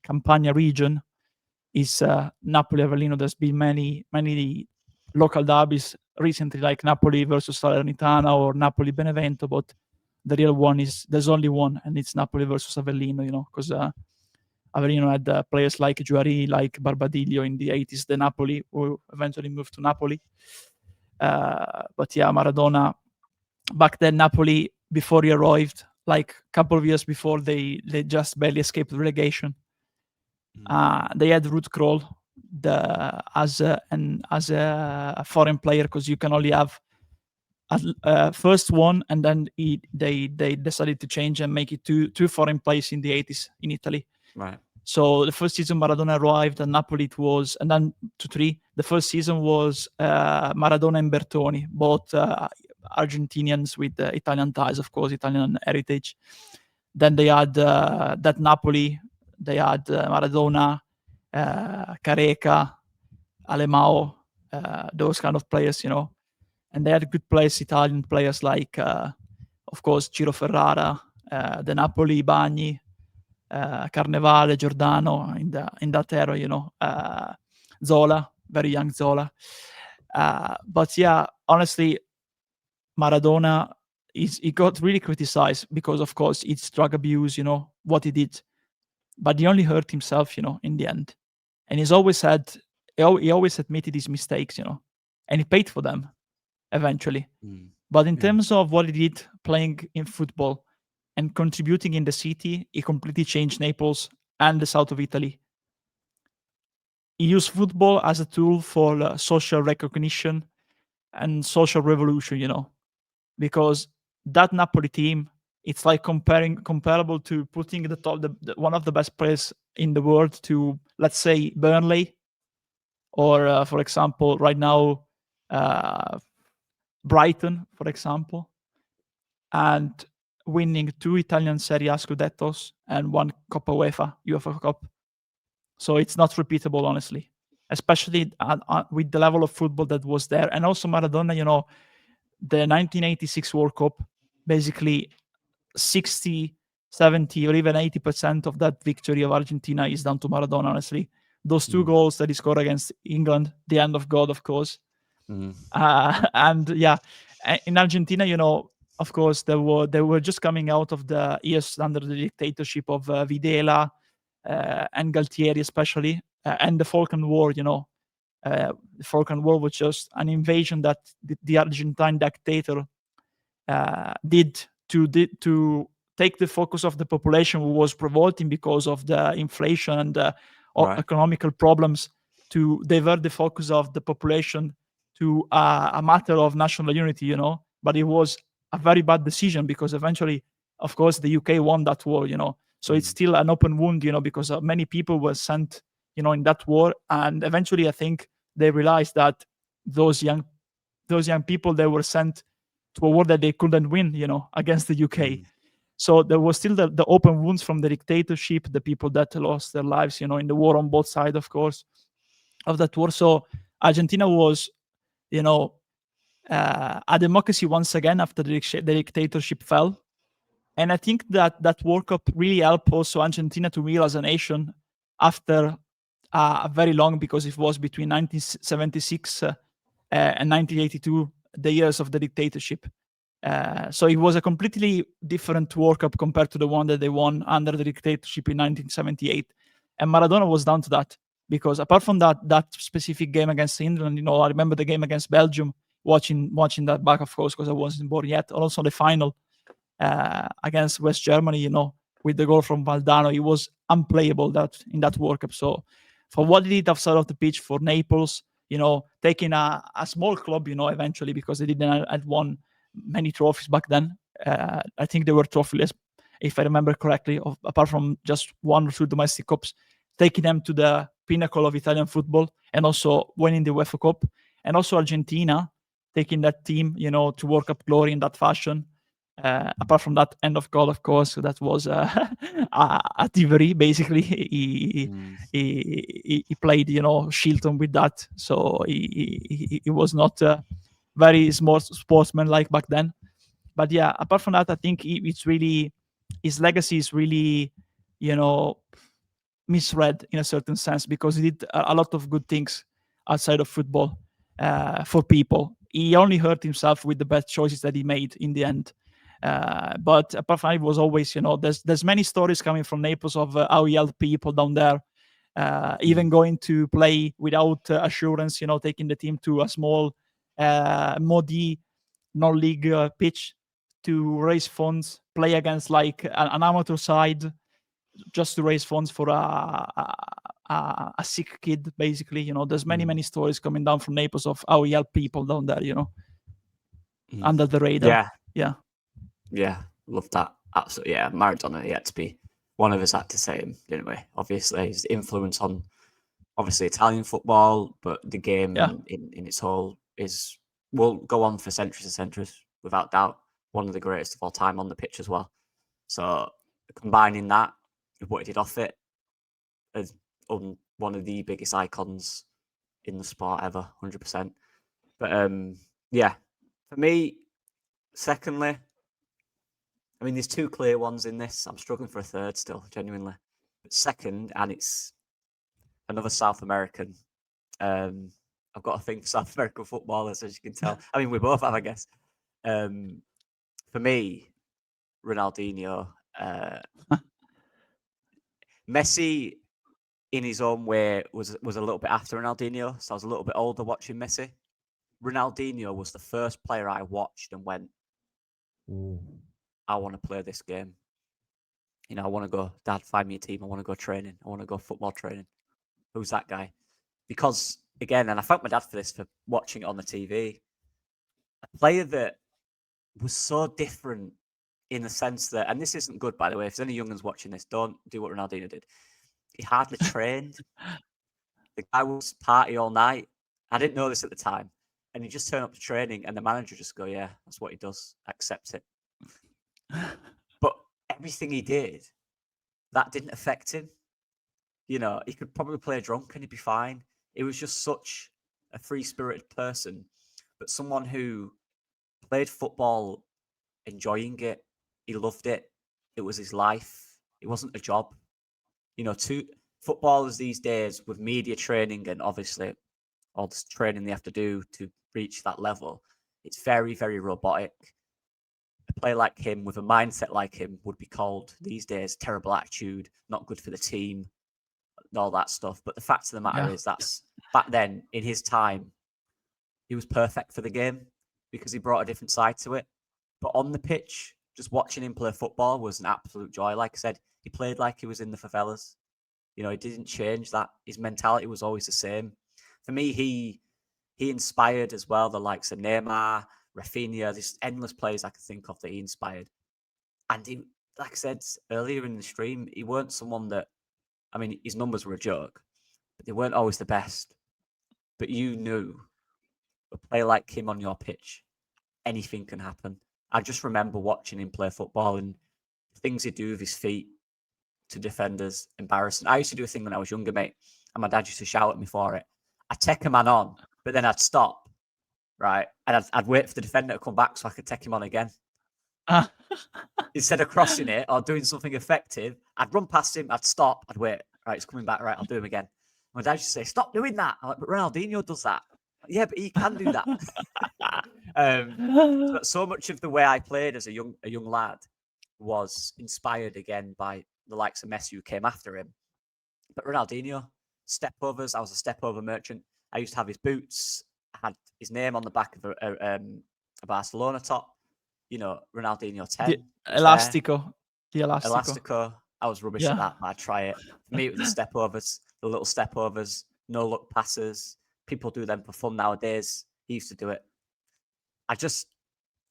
Campania region is Napoli Avellino. There's been many local derbies recently, like Napoli versus Salernitana or Napoli Benevento, but the real one there's only one, and it's Napoli versus Avellino, because Avellino had players like Juari, like Barbadiglio in the 80s, the Napoli, who eventually moved to Napoli. But yeah, Maradona, back then, Napoli, before he arrived, like a couple of years before, they just barely escaped relegation. They had Ruud Krol as a foreign player, because you can only have first one, and then they decided to change and make it two foreign players in the 80s in Italy. Right. So the first season Maradona arrived, and Napoli it was, and then 2-3. The first season was Maradona and Bertoni, both Argentinians with Italian ties, of course, Italian heritage. Then they had that Napoli. They had Maradona, Careca, Alemao, those kind of players, And they had good players, Italian players like, of course, Ciro Ferrara, the Napoli Bagni, Carnevale, Giordano in that era, Zola, very young Zola. But yeah, honestly, Maradona he got really criticized because, of course, it's drug abuse, what he did. But he only hurt himself, in the end. And he always admitted his mistakes, and he paid for them eventually. But in terms of what he did playing in football and contributing in the city, he completely changed Naples and the south of Italy. He used football as a tool for social recognition and social revolution, because that Napoli team, it's like comparable to putting the top, one of the best players in the world to, let's say, Burnley, or for example, right now, Brighton, for example, and winning 2 Italian Serie A Scudettos and 1 Coppa UEFA Cup. So it's not repeatable, honestly, especially with the level of football that was there. And also Maradona, the 1986 World Cup, basically 60, 70, or even 80% of that victory of Argentina is down to Maradona, honestly. Those 2 goals that he scored against England, the hand of God, of course. And yeah, in Argentina, of course, they were just coming out of the years under the dictatorship of Videla and Galtieri, especially, and the Falkland War. The Falkland War was just an invasion that the Argentine dictator did to take the focus of the population who was revolting because of the inflation and economical problems, to divert the focus of the population to a matter of national unity, But it was a very bad decision, because eventually, of course, the UK won that war, So it's still an open wound, because many people were sent, in that war. And eventually, I think they realized that those young people, they were sent to a war that they couldn't win, against the UK. So there was still the open wounds from the dictatorship, the people that lost their lives, in the war on both sides, of course, of that war. So Argentina was, a democracy once again after the dictatorship fell. And I think that World Cup really helped also Argentina to heal as a nation after a very long, because it was between 1976 and 1982, the years of the dictatorship. So it was a completely different World Cup compared to the one that they won under the dictatorship in 1978. And Maradona was down to that, because apart from that specific game against England, I remember the game against Belgium, watching that back, of course, because I wasn't born yet. Also the final against West Germany, with the goal from Valdano, it was unplayable in that World Cup. So for what he did outside of the pitch for Naples, taking a small club, eventually, because they didn't had won many trophies back then. I think they were trophyless, if I remember correctly, apart from just 1 or 2 domestic cups, taking them to the pinnacle of Italian football and also winning the UEFA Cup. And also Argentina, taking that team, to World Cup glory in that fashion. Apart from that end of goal, of course, that was a thievery, basically. He played, Shilton with that. So he was not very smart sportsman-like back then. But yeah, apart from that, I think it's really, his legacy is really, misread in a certain sense, because he did a lot of good things outside of football for people. He only hurt himself with the bad choices that he made in the end. But apart from it, was always, there's many stories coming from Naples of how he helped people down there, even going to play without assurance, taking the team to a small muddy non-league pitch to raise funds, play against like an amateur side, just to raise funds for a sick kid, basically. There's many stories coming down from Naples of how he helped people down there, under the radar. Yeah, love that. Absolutely. Yeah, Maradona, he had to be, one of us had to say him, didn't we? Obviously, his influence on Italian football, but the game in its whole will go on for centuries and centuries, without doubt. One of the greatest of all time on the pitch as well. So combining that with what he did off it, as one of the biggest icons in the sport ever, 100%. But yeah, for me, secondly, I mean, there's 2 clear ones in this. I'm struggling for a third still, genuinely. But second, and it's another South American. I've got a thing for South American footballers, as you can tell. I mean, we both have, I guess. For me, Ronaldinho. Messi, in his own way, was a little bit after Ronaldinho, so I was a little bit older watching Messi. Ronaldinho was the first player I watched and went, I want to play this game. I want to go, Dad, find me a team. I want to go training. I want to go football training. Who's that guy? Because, again, and I thank my dad for this, for watching it on the TV, a player that was so different in the sense that, and this isn't good, by the way, if there's any young ones watching this, don't do what Ronaldinho did. He hardly trained. The guy was party all night. I didn't know this at the time. And he just turned up to training and the manager just go, yeah, that's what he does. Accept it. But everything he did, that didn't affect him. He could probably play drunk and he'd be fine. It was just such a free-spirited person, but someone who played football enjoying it. He loved it. It was his life. It wasn't a job. To footballers these days with media training and obviously all this training they have to do to reach that level, it's very, very robotic. A player like him with a mindset like him would be called these days terrible attitude, not good for the team, and all that stuff. But the fact of the matter is that's back then in his time, he was perfect for the game because he brought a different side to it. But on the pitch, just watching him play football was an absolute joy. Like I said, he played like he was in the favelas. He didn't change that. His mentality was always the same. For me, he inspired as well the likes of Neymar, Rafinha, there's endless players I could think of that he inspired. And he, like I said earlier in the stream, he weren't someone that, I mean, his numbers were a joke, but they weren't always the best. But you knew a player like him on your pitch, anything can happen. I just remember watching him play football and the things he'd do with his feet to defenders, embarrassing. I used to do a thing when I was younger, mate, and my dad used to shout at me for it. I'd take a man on, but then I'd stop, right? And I'd wait for the defender to come back so I could take him on again. Instead of crossing it or doing something effective, I'd run past him, I'd stop, I'd wait. Right, it's coming back, right, I'll do him again. My dad used to say, stop doing that. I'm like, but Ronaldinho does that. Yeah, but he can do that. So much of the way I played as a young lad was inspired again by the likes of Messi who came after him. But Ronaldinho, step overs, I was a step over merchant. I used to have his boots. I had his name on the back of a Barcelona top. Ronaldinho 10. The Elastico. The Elastico. I was rubbish at that, but I'd try it. For me, it was the step overs, the little step overs, no look passes, people do them for fun nowadays. He used to do it.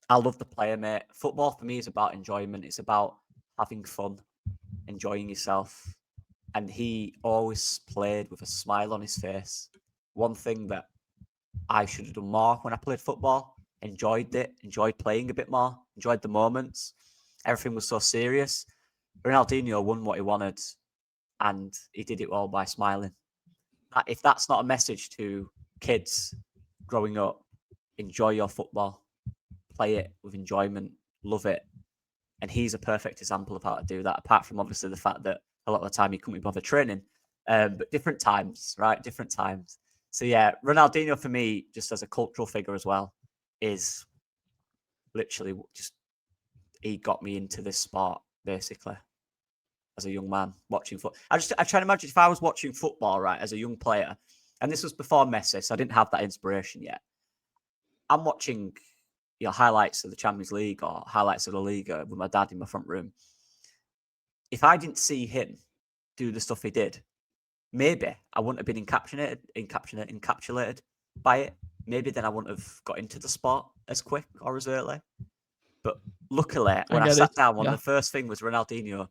I love the player, mate. Football for me is about enjoyment. It's about having fun, enjoying yourself. And he always played with a smile on his face. One thing that I should have done more when I played football, enjoyed it, enjoyed playing a bit more, enjoyed the moments. Everything was so serious. Ronaldinho won what he wanted, and he did it all by smiling. If that's not a message to kids growing up, enjoy your football, play it with enjoyment, love it. And he's a perfect example of how to do that, apart from obviously the fact that a lot of the time he couldn't be bothered training. But different times, right? Different times. So yeah, Ronaldinho for me, just as a cultural figure as well, is literally just, he got me into this sport, basically, as a young man watching football. I try to imagine if I was watching football, right, as a young player, and this was before Messi, so I didn't have that inspiration yet. I'm watching highlights of the Champions League or highlights of the Liga with my dad in my front room. If I didn't see him do the stuff he did, maybe I wouldn't have been encapsulated by it. Maybe then I wouldn't have got into the sport as quick or as early. But luckily, when I sat down, one of the first thing was Ronaldinho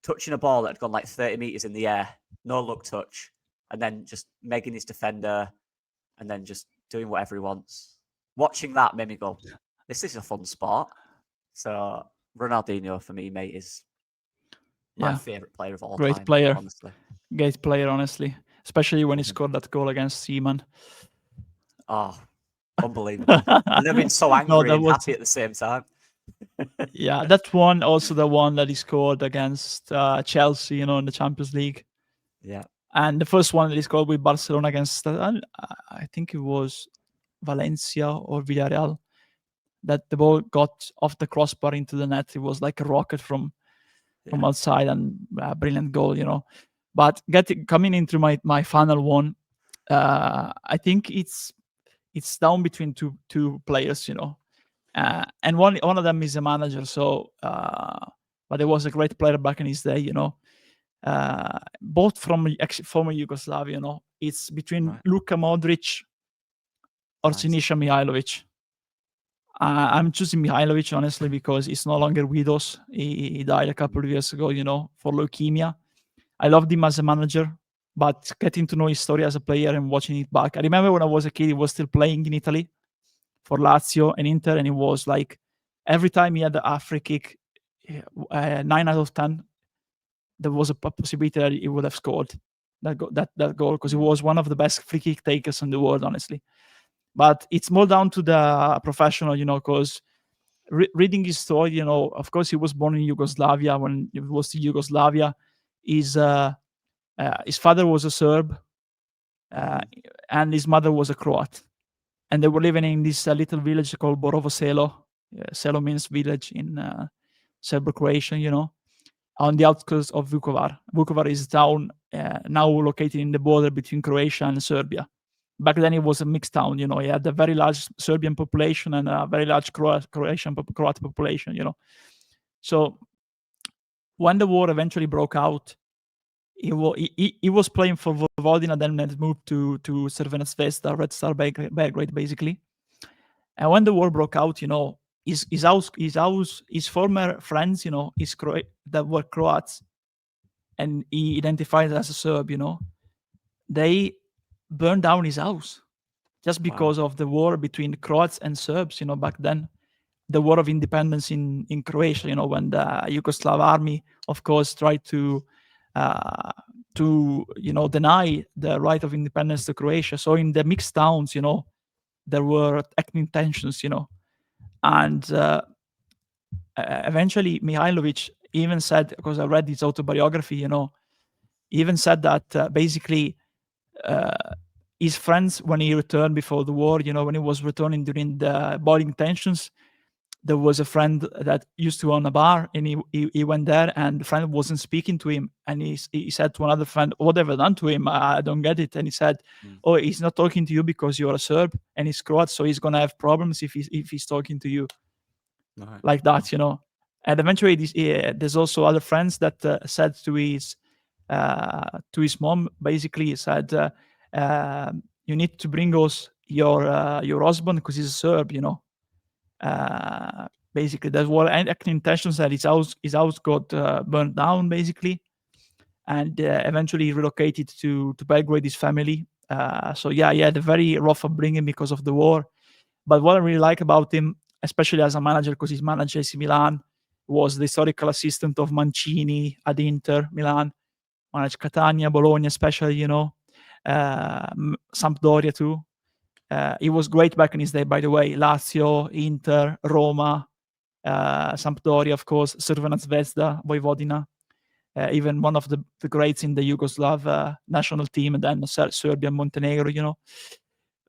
touching a ball that had gone like 30 meters in the air, no look touch, and then just megging his defender, and then just doing whatever he wants. Watching that made me go, this is a fun sport. So Ronaldinho for me, mate, is my favorite player of all time. Great player, honestly. Great player, honestly. Especially when he scored that goal against Seaman. Oh, unbelievable. I've never been so angry and happy at the same time. Yeah, that one, also the one that he scored against Chelsea, in the Champions League. Yeah. And the first one that he scored with Barcelona against, I think it was Valencia or Villarreal, that the ball got off the crossbar into the net. It was like a rocket from outside, and a brilliant goal, But coming into my final one, I think it's down between two players, and one of them is a manager. So, but he was a great player back in his day, both from former Yugoslavia. It's between Luka Modric or Sinisa Mihajlovic. I'm choosing Mihajlovic, honestly, because he's no longer with us. He died a couple of years ago, for leukemia. I loved him as a manager, but getting to know his story as a player and watching it back. I remember when I was a kid, he was still playing in Italy for Lazio and Inter, and it was like every time he had a free kick, 9 out of 10, there was a possibility that he would have scored that goal, because he was one of the best free kick takers in the world, honestly. But it's more down to the professional, because reading his story, of course, he was born in Yugoslavia. When it was to Yugoslavia, his father was a Serb, and his mother was a Croat. And they were living in this little village called Borovo Selo. Selo means village in Serbo-Croatian, on the outskirts of Vukovar. Vukovar is a town now located in the border between Croatia and Serbia. Back then it was a mixed town, He had a very large Serbian population and a very large Croat population, So when the war eventually broke out, he was playing for Vojvodina, then moved to Crvena Zvezda, Red Star Belgrade, basically. And when the war broke out, his former friends, that were Croats, and he identified as a Serb, they burned down his house just because of the war between Croats and Serbs, back then. The war of independence in Croatia, when the Yugoslav army, of course, tried to deny the right of independence to Croatia. So in the mixed towns, there were ethnic tensions, and eventually Mihajlovic even said, because I read his autobiography, he even said that basically his friends, when he returned before the war, when he was returning during the boiling tensions, there was a friend that used to own a bar, and he went there, and the friend wasn't speaking to him, and he said to another friend, "What have I done to him? I don't get it." And he said, "Oh, he's not talking to you because you're a Serb and he's Croat, so he's gonna have problems if he's talking to you." Like that, And eventually, there's also other friends that said to his mom, basically, he said, you need to bring us your husband because he's a Serb, basically that's what acting intentions that his house got burned down basically, and eventually relocated to Belgrade, his family. So yeah, he had a very rough upbringing because of the war. But what I really like about him, especially as a manager, because he's managed AC Milan, was the historical assistant of Mancini at Inter Milan, managed Catania, Bologna, especially, Sampdoria too. He was great back in his day, by the way. Lazio, Inter, Roma, Sampdoria, of course, Crvena Zvezda, Vojvodina, even one of the greats in the Yugoslav national team, and then Serbia, Montenegro.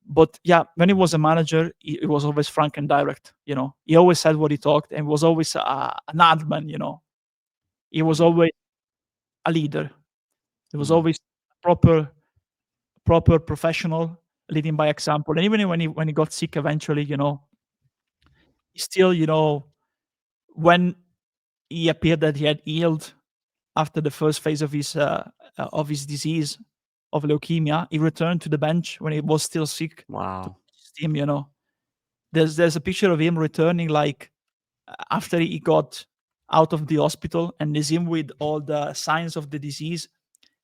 But yeah, when he was a manager, he was always frank and direct. He always said what he talked, and was always an admin. He was always a leader. He was always proper professional, leading by example. And even when he got sick eventually, he still, when he appeared that he had healed after the first phase of his disease of leukemia, he returned to the bench when he was still sick. Wow. To his team. There's a picture of him returning like after he got out of the hospital, and is him with all the signs of the disease,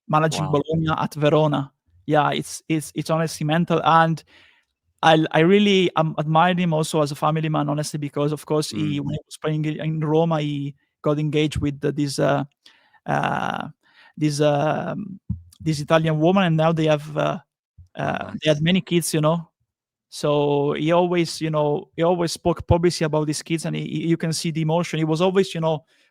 managing Wow. Bologna at Verona. Yeah, it's honestly mental, and I really admired him also as a family man, honestly, because of course when he was playing in Roma, he got engaged with this Italian woman, and now they have they had many kids. So he always spoke publicly about his kids, and you can see the emotion. He was always,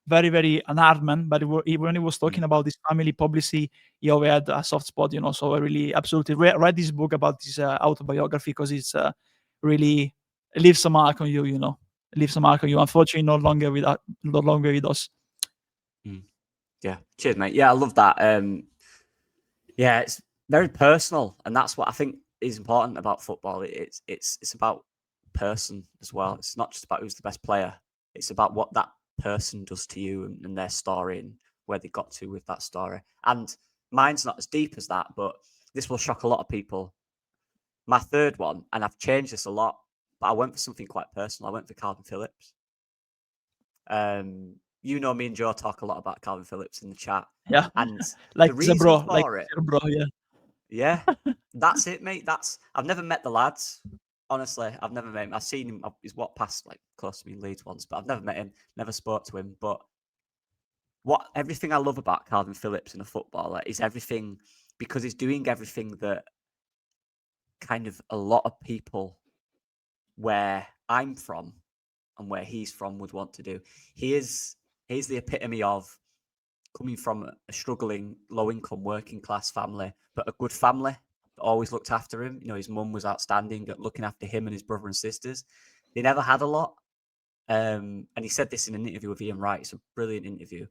very, very an hard man, but when he was talking about his family publicly, he always had a soft spot. So I really absolutely read this book about this autobiography, because it's really leaves a mark on you. Leaves a mark on you. Unfortunately, no longer with us. Yeah, cheers, mate. Yeah, I love that. Yeah, it's very personal, and that's what I think is important about football. It's about person as well. It's not just about who's the best player. It's about what that person does to you, and their story, and where they got to with that story. And mine's not as deep as that, but this will shock a lot of people. My third one, and I've changed this a lot, but I went for something quite personal. I went for Calvin Phillips. Me and Joe talk a lot about Calvin Phillips in the chat. Yeah, And like the reason bro, for like it, bro, yeah. yeah, that's it, mate. I've never met the lads. Honestly, I've never met him. I've seen him. He's walked past like close to me in Leeds once, but I've never met him. Never spoke to him. But everything I love about Calvin Phillips in a footballer is everything, because he's doing everything that kind of a lot of people where I'm from and where he's from would want to do. He's the epitome of coming from a struggling, low-income, working-class family, but a good family that always looked after him. His mum was outstanding at looking after him and his brother and sisters. They never had a lot. And he said this in an interview with Ian Wright. It's a brilliant interview.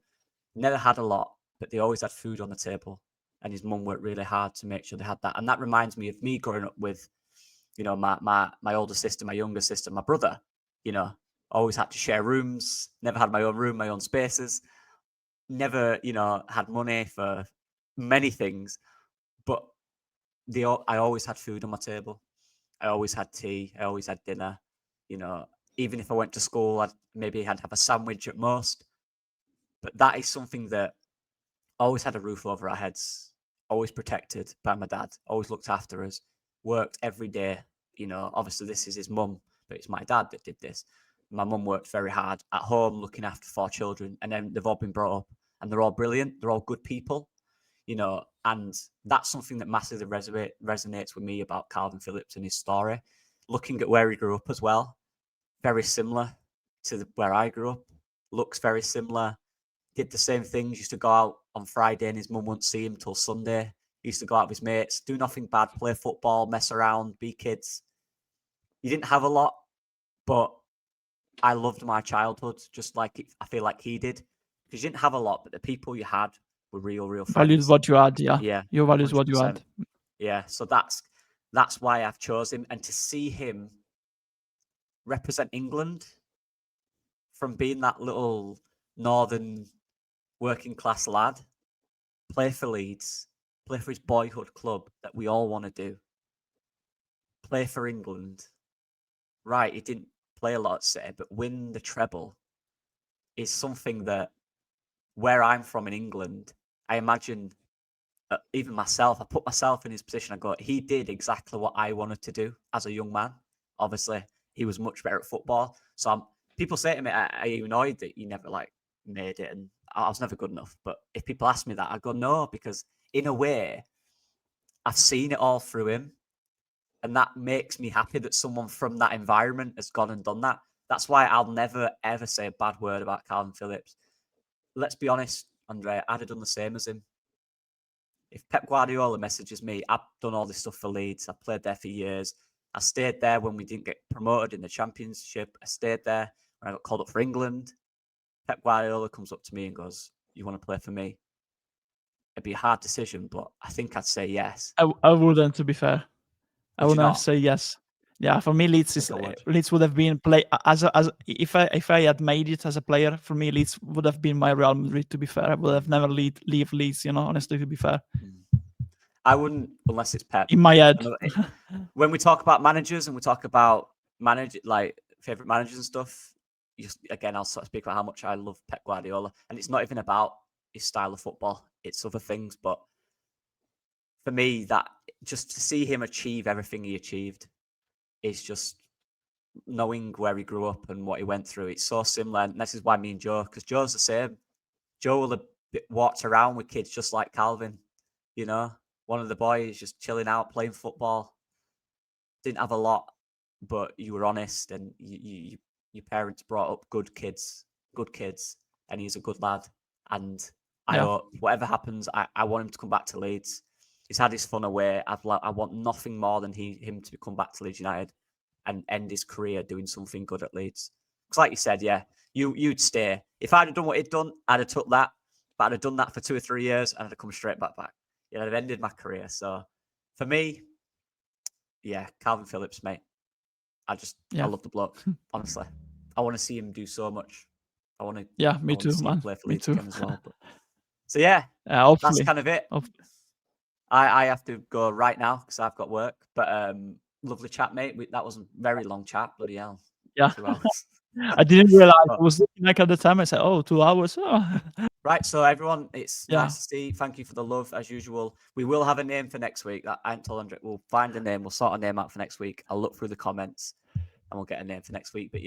Never had a lot, but they always had food on the table. And his mum worked really hard to make sure they had that. And that reminds me of me growing up with, my older sister, my younger sister, my brother. Always had to share rooms. Never had my own room, my own spaces. Never, had money for many things, but I always had food on my table. I always had tea. I always had dinner. Even if I went to school, I'd maybe had to have a sandwich at most. But that is something that always had a roof over our heads, always protected by my dad, always looked after us, worked every day. Obviously this is his mum, but it's my dad that did this. My mum worked very hard at home, looking after 4 children, and then they've all been brought up, and they're all brilliant. They're all good people, and that's something that massively resonates with me about Calvin Phillips and his story. Looking at where he grew up as well, very similar to where I grew up, looks very similar. Did the same things, used to go out on Friday and his mum wouldn't see him till Sunday. He used to go out with his mates, do nothing bad, play football, mess around, be kids. He didn't have a lot, but I loved my childhood just like I feel like he did. Because you didn't have a lot, but the people you had were real friends. Valued what you had, yeah. Yeah. You valued what you 100%. had. Yeah, so that's why I've chosen him. And to see him represent England from being that little northern working class lad, play for Leeds, play for his boyhood club that we all want to do. play for England. Right, he didn't play a lot at City, but win the treble is something that, where I'm from in England, I imagine even myself, I put myself in his position. I go, he did exactly what I wanted to do as a young man. Obviously, he was much better at football. So people say to me, are you annoyed that you never like made it? And I was never good enough. But if people ask me that, I go, no, because in a way, I've seen it all through him. And that makes me happy that someone from that environment has gone and done that. That's why I'll never, ever say a bad word about Calvin Phillips. Let's be honest, Andrea, I'd have done the same as him. If Pep Guardiola messages me, I've done all this stuff for Leeds. I played there for years. I stayed there when we didn't get promoted in the Championship. I stayed there when I got called up for England. Pep Guardiola comes up to me and goes, you want to play for me? It'd be a hard decision, but I think I'd say yes. I wouldn't, to be fair. I Would you would not not? say yes. Yeah, for me, Leeds I think I would. Leeds would have been play as if I had made it as a player. For me, Leeds would have been my Real Madrid. To be fair, I would have never leave Leeds. Honestly, to be fair, I wouldn't unless it's Pep. in my head. When we talk about managers and we talk about like favorite managers and stuff, again, I'll sort of speak about how much I love Pep Guardiola, and it's not even about his style of football; it's other things. But for me, that just to see him achieve everything he achieved is just knowing where he grew up and what he went through. It's so similar, and this is why me and Joe, because Joe's the same. Joe will have walked around with kids just like Calvin, one of the boys just chilling out, playing football. Didn't have a lot, but you were honest, and your parents brought up good kids, and he's a good lad. And I hope whatever happens, I want him to come back to Leeds. He's had his fun away. I want nothing more than him to come back to Leeds United and end his career doing something good at Leeds. Because like you said, you'd stay. If I'd have done what he'd done, I'd have took that. But I'd have done that for 2 or 3 years, and I'd have come straight back. I'd have ended my career. So for me, Calvin Phillips, mate. I love the bloke, honestly. I want to see him do so much. Me too, man. Play for Me Leeds too. again as well. So that's kind of it. I have to go right now because I've got work. But lovely chat, mate. That was a very long chat. Bloody hell. Yeah. 2 hours. I didn't realize. I was looking at the time. I said, 2 hours. Oh. Right, so everyone, it's nice to see. Thank you for the love, as usual. We will have a name for next week. I haven't told Andrea. We'll find a name. We'll sort a name out for next week. I'll look through the comments and we'll get a name for next week. But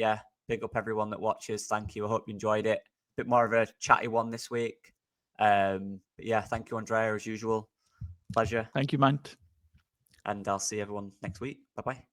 big up everyone that watches. Thank you. I hope you enjoyed it. A bit more of a chatty one this week. But thank you, Andrea, as usual. Pleasure. Thank you, man. And I'll see everyone next week. Bye-bye.